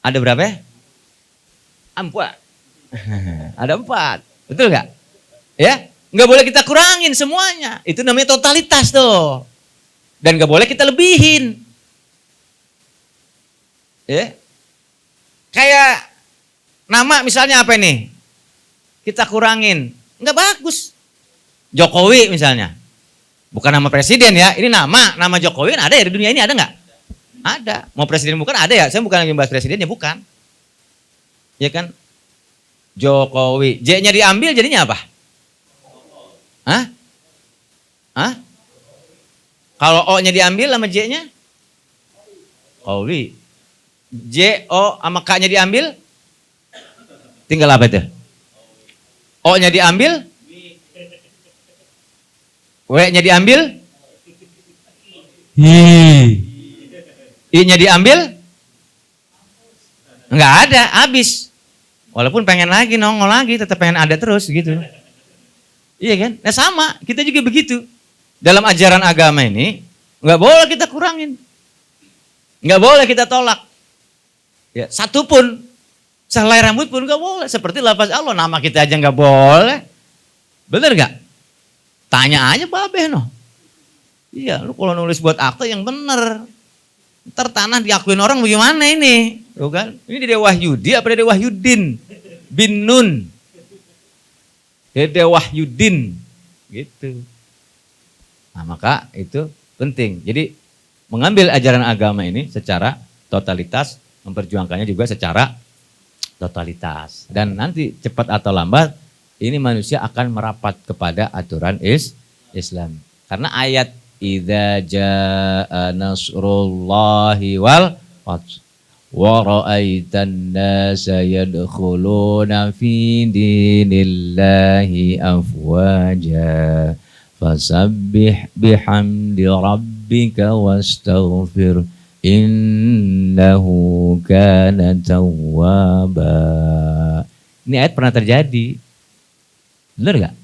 Ada berapa? 4. Ada 4. Betul gak? Ya? Nggak boleh kita kurangin semuanya. Itu namanya totalitas tuh. Dan nggak boleh kita lebihin. Ya? Kayak nama misalnya apa ini? Kita kurangin. Nggak bagus. Jokowi misalnya. Bukan nama presiden ya. Ini nama Jokowi ada ya di dunia ini, ada nggak? Ada. Mau presiden bukan ada ya. Saya bukan lagi bahas presidennya, bukan. Ya kan? Jokowi. J-nya diambil jadinya apa? Hah? Hah? Kalau O-nya diambil sama J-nya? Kowi. J, O sama K-nya diambil? Tinggal apa itu? O-nya diambil? W-nya diambil? I-nya diambil? Enggak ada, habis. Walaupun pengen lagi, nongol lagi, tetap pengen ada terus gitu. Iya kan? Nah sama, kita juga begitu. Dalam ajaran agama ini, nggak boleh kita kurangin. Nggak boleh kita tolak. Ya, satu pun, sehelai rambut pun nggak boleh. Seperti lafaz Allah, nama kita aja nggak boleh. Bener nggak? Tanya aja Babeh noh. Iya, lu kalau nulis buat akte yang bener. Ntar tanah diakuin orang bagaimana ini? Tuh kan? Ini Dede Wahyudi apa Dede Wahyudin? Bin Nun. Dede Wahyudin. Gitu. Nah maka itu penting. Jadi mengambil ajaran agama ini secara totalitas, memperjuangkannya juga secara totalitas. Dan nanti cepat atau lambat ini manusia akan merapat kepada aturan Islam. Karena ayat idza jaa nasrullahi wal fath wa ra'aitan nasa yadkhuluna fi dinillahi afwaja fasabbih bihamdi rabbika wastaghfir innahu kana tawwaba. Ini ayat pernah terjadi. Benar gak?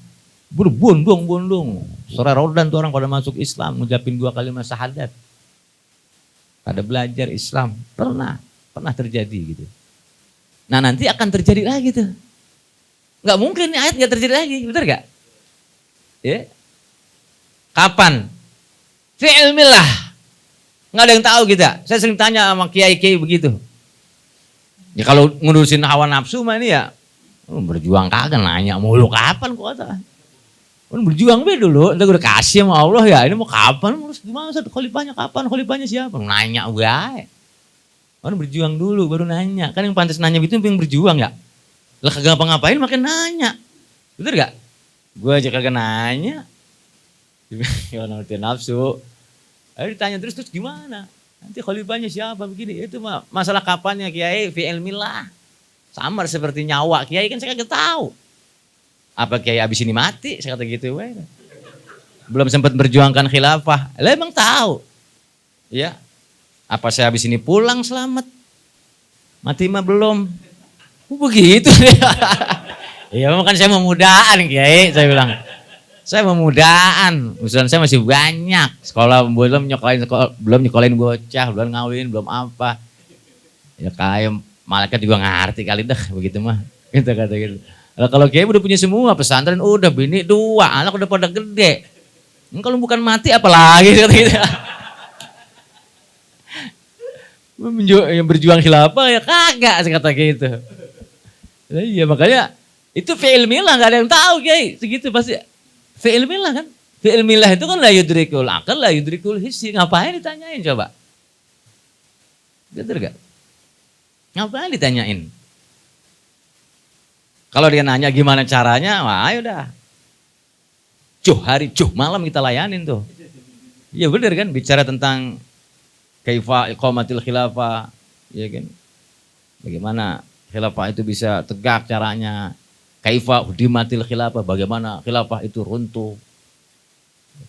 Berbondong-bondong. Surah Rodan tuh orang pada masuk Islam, ngucapin 2 kalimat syahadat. Pada belajar Islam. Pernah terjadi gitu. Nah nanti akan terjadi lagi tuh. Gak mungkin nih ayat gak terjadi lagi, benar gak? Ya. Kapan? Fi ilmillah. Gak ada yang tahu kita. Saya sering tanya sama kiai-kiai begitu. Ya kalau ngurusin hawa nafsu mah ini ya, berjuang kagak nanya mulu kapan kok kata. Berjuang be dulu, entar gue udah kasih sama Allah ya, ini mau kapan, harus gimana, khalifahnya kapan, khalifahnya siapa, nanya gue. Orang berjuang dulu baru nanya, kan yang pantas nanya gitu yang berjuang ya. Lah kagak ngapa-ngapain makin nanya, betul gak? Gue aja kagak nanya. Kalau ngerti nafsu. Ayo ditanya terus gimana? Nanti khalifahnya siapa begini? Itu mah masalah kapannya Kiai fi ilmillah. Samar seperti nyawa Kiai kan saya kagak tahu. Apa Kiai abis ini mati? Saya kata gitu. Belum sempat berjuangkan khilafah. Lah emang tahu. Ya. Apa saya habis ini pulang selamat? Mati mah belum. Begitu. Iya kan saya memudaan Kiai, saya bilang. Saya memudaan, usulan saya masih banyak. Sekolah belum nyekolahin bocah, belum ngawin, belum apa. Ya kayak malaikat juga ngerti kali dah begitu mah. Gitu kata gitu. Kalau Kiai udah punya semua, pesantren udah, bini 2, anak udah pada gede. Kalau bukan mati apalagi kata gitu. Yang berjuang khilafah ya kagak kata gitu. Iya makanya itu fi'il milah gak ada yang tahu Kiai segitu pasti. Fi'il milah kan. Fi'il milah itu kan la yudrikul akal, la yudrikul hissi. Ngapain ditanyain coba? Betul gak? Ngapain ditanyain? Kalau dia nanya gimana caranya, wah ayo dah. Hari, malam kita layanin tuh. Iya bener kan, bicara tentang kaifa iqamatil khilafah, ya kan? Bagaimana khilafah itu bisa tegak caranya? Kaifa hudimatil khilafah, bagaimana khilafah itu runtuh.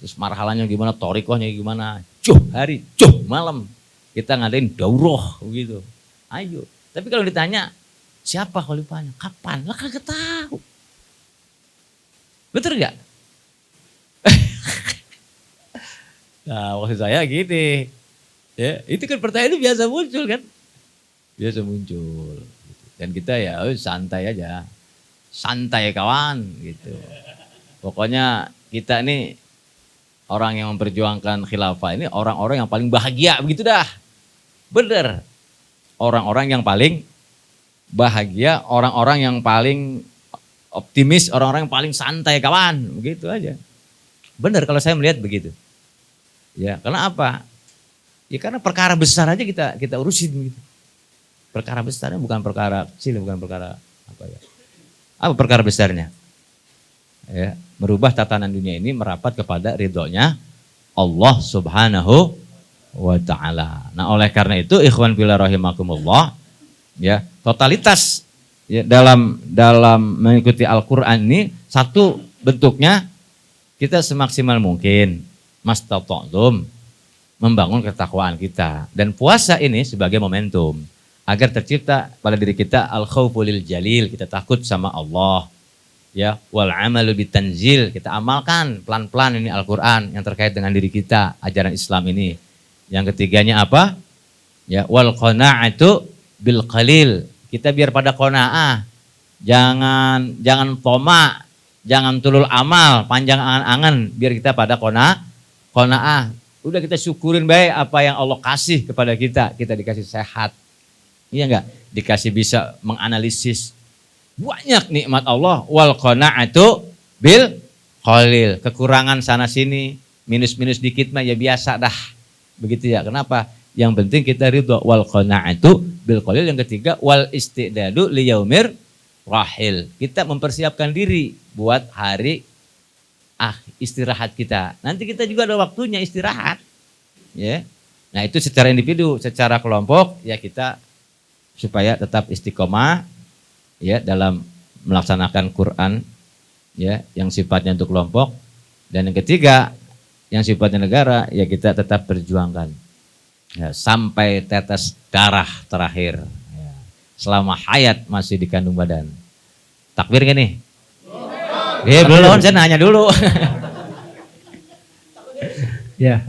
Terus marhalanya gimana, torikohnya gimana. Hari, malam kita ngadain daurah begitu. Ayo. Tapi kalau ditanya siapa khalifahnya, kapan? Lah kagak tahu. Betul enggak? Nah, maksud saya gini. Ya, itu kan pertanyaan itu biasa muncul kan? Biasa muncul. Dan kita ya santai aja. Santai kawan gitu. Pokoknya kita ini orang yang memperjuangkan khilafah ini orang-orang yang paling bahagia begitu dah. Bener. Orang-orang yang paling bahagia, orang-orang yang paling optimis, orang-orang yang paling santai kawan, begitu aja. Bener kalau saya melihat begitu. Ya, karena apa? Ya karena perkara besar aja kita urusin begitu. Perkara besarnya bukan perkara kecil, bukan perkara apa ya. Apa perkara besarnya? Ya, merubah tatanan dunia ini merapat kepada ridhonya Allah Subhanahu wa taala. Nah, oleh karena itu ikhwan fillah rahimakumullah, ya, totalitas ya, dalam mengikuti Al-Qur'an ini satu bentuknya kita semaksimal mungkin mastata'tum membangun ketakwaan kita, dan puasa ini sebagai momentum agar tercipta pada diri kita al-khaufu lil jalil, kita takut sama Allah. Ya, wal amalu bitanzil, kita amalkan pelan-pelan ini Al-Qur'an yang terkait dengan diri kita, ajaran Islam ini. Yang ketiganya apa? Ya, wal qana'atu bil qalil. Kita biar pada qanaah. Jangan toma, jangan tulul amal, panjang angan-angan, biar kita pada qanaah. Udah kita syukurin baik apa yang Allah kasih kepada kita. Kita dikasih sehat. Iya enggak? Dikasih bisa menganalisis banyak nikmat Allah. Wal qana'atu bil qalil. Kekurangan sana sini, minus-minus dikit mah ya biasa dah. Begitu ya. Kenapa? Yang penting kita ridho. Wal qana'atu bil qalil. Yang ketiga wal istidadu li yaumir rahil. Kita mempersiapkan diri buat hari istirahat kita. Nanti kita juga ada waktunya istirahat. Ya. Nah, itu secara individu, secara kelompok ya kita supaya tetap istiqomah ya dalam melaksanakan Quran ya yang sifatnya untuk kelompok, dan yang ketiga yang sifatnya negara ya kita tetap perjuangkan ya, sampai tetes darah terakhir ya, selama hayat masih di kandung badan. Takbir gak nih? Belum, saya nanya dulu. Ya.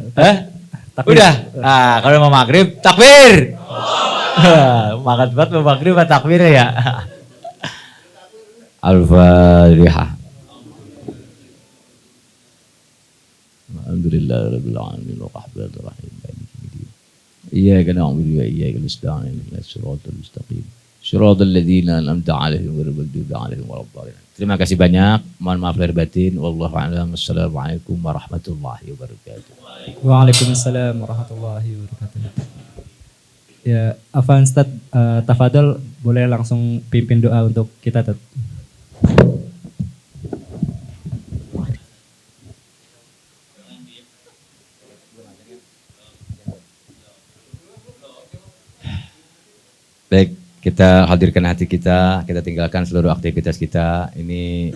Udah. Nah, kalau mau maghrib takbir. Makan banget mau maghrib takbir ya. Al-Fatihah. Alhamdulillahirabbil alamin arrahmanir rahim maliki yaumiddin. Iyyaka na'budu wa iyyaka nasta'in ihdinas siratal mustaqim. Shiratal ladzina an'amta 'alaihim ghairil maghdubi 'alaihim waladdallin. Terima kasih banyak. Mohon maaf lahir batin. Wallahu a'lam. Assalamualaikum warahmatullahi wabarakatuh. Waalaikumsalam warahmatullahi wabarakatuh. Ya, Afan Ustaz, tafadhol boleh langsung pimpin doa untuk kita. kita hadirkan hati kita tinggalkan seluruh aktivitas kita. Ini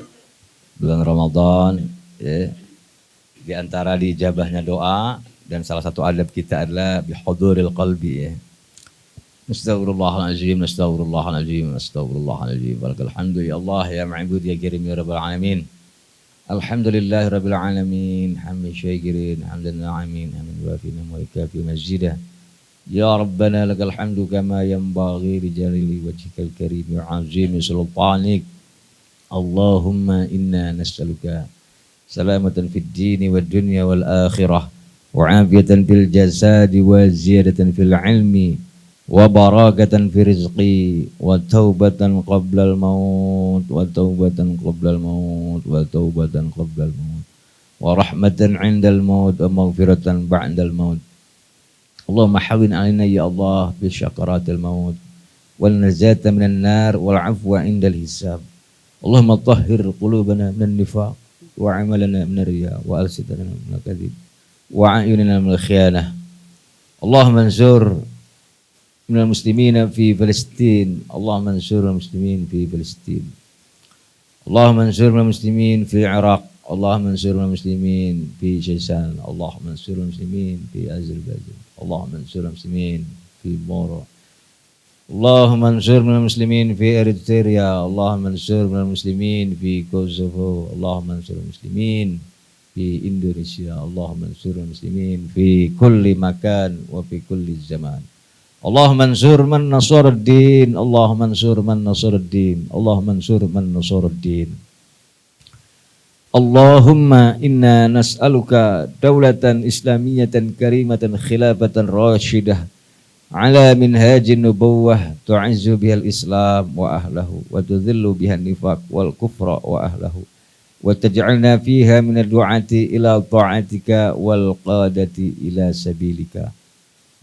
bulan Ramadan, ya. Di antara dijabahnya doa dan salah satu adab kita adalah bihuduril qalbi, ya. Astaghfirullahaladzim, astaghfirullahaladzim, astaghfirullahaladzim. Walakal ya Allah, ya ma'bud, ya kirim, ya rabbal alamin. Alhamdulillahi rabbil alamin. Hamid syakirin, hamdan na'imin, hamdan wafina wa ikafi masjidah. Ya Rabbana lakal hamdu kama yanbaghi li jalili wajhikal karim wa azimi sultanik. Allahumma inna nas'aluka salamatan fid dini wad dunya wal akhirah wa afiyatan fil jasadi wa ziyadatan fil ilmi wa barakatan fi rizqi wa taubatan qabla al maut wa taubatan qabla al maut wa taubatan qabla al maut wa rahmatan 'inda al maut wa maghfiratan ba'da al maut. Allahumma hawin 'alaina ya Allah bi syakaratil maut wal najata minan nar wal 'afwa 'indal hisab. Allahumma tahhir qulubana minan nifaq wa 'amalana minar riya wa alsinatana minal kadhib wa a'yunana minal khiyanah. Allahumma ansur minal muslimina fi Palestin. Allahumma ansur minal muslimin fi Palestin. Allahumma ansur minal muslimin fi Iraq. Allahumma ansur minal muslimin fi Syishan. Allahumma ansur minal muslimin fi Azerbaijan. Allahumma ansur minal muslimin fi Moro. Allahumma ansur minal muslimin fi Eritrea. Allahumma ansur minal muslimin fi Kosovo. Allahumma ansur minal muslimin fi Indonesia. Allahumma ansur minal muslimin fi kulli makan wa fi kulli zaman. Allahumma ansur man nasaraddin. Allahumma ansur man nasaraddin. Allahumma ansur man nasaraddin. Allahumma inna nas'aluka dawlatan islamiyatan karimatan khilafatan rasyidah ala minhajin nubuwah tu'izzu bihal islam wa ahlahu wa tudhillu bihan nifaq wal kufra wa ahlahu wa taj'alna fiha minad du'ati ila ta'atika wal qadati ila sabilika.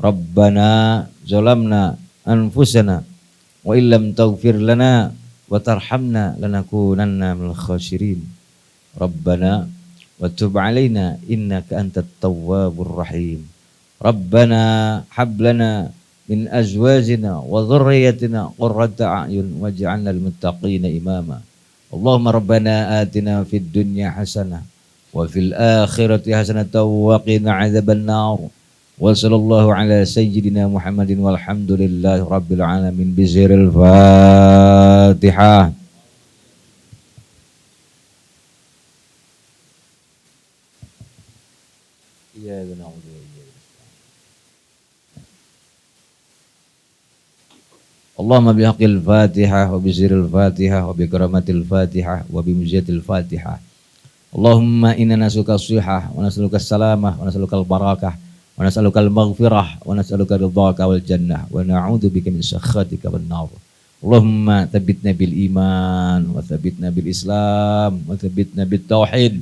Rabbana zalamna anfusana wa illam taghfir lana wa tarhamna lanakunanna minal khasirin. Rabbana wa tub alaina innaka antat tawwabur rahim. Rabbana hab lana min azwajina wa dhurriyyatina qurrata a'yun waj'alna lil muttaqina imama. Allahumma rabbana atina fid dunya hasanah wa fil akhirati hasanatan wa qina adzaban nar. Wa sallallahu ala sayyidina Muhammadin walhamdulillahi rabbil alamin. Biziril Fatihah. إياك نعبد وإياك نستعين. اللهم بحق الفاتحة وبسر الفاتحة وبكرامة الفاتحة وبمجية الفاتحة. اللهم إنا نسألك الصحة ونسألك السلامة ونسألك البركة ونسألك المغفرة ونسألك رضاك والجنة ونعوذ بك من سخطك والنار. اللهم ثبتنا بالإيمان وثبتنا بالإسلام وثبتنا بالتوحيد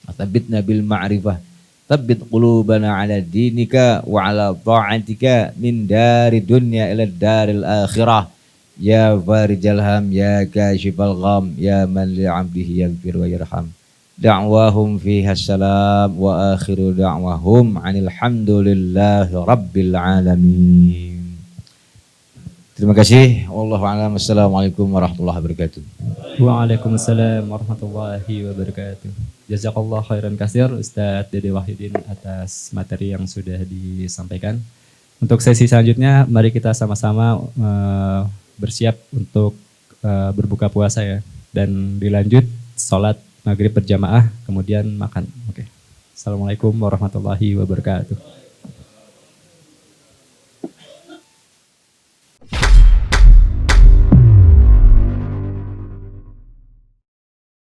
وثبتنا بالمعرفة. Thabbit qulubana ala dinika wa ala ta'atika min dari dunya ila daril akhirah. Ya farijal ham, ya kashifal gham, ya man li 'abdihi yaghfir wa yarham. Da'wahum fiha salam wa akhiru da'wahum 'anil hamdulillahi rabbil alamin. Terima kasih. Wallahu a'lam. Assalamualaikum warahmatullahi wabarakatuh. Waalaikumsalam warahmatullahi wabarakatuh. Jazakallah khairan katsir Ustadz Dede Wahidin atas materi yang sudah disampaikan. Untuk sesi selanjutnya mari kita sama-sama bersiap untuk berbuka puasa ya. Dan dilanjut sholat maghrib berjamaah kemudian makan. Oke. Assalamualaikum warahmatullahi wabarakatuh.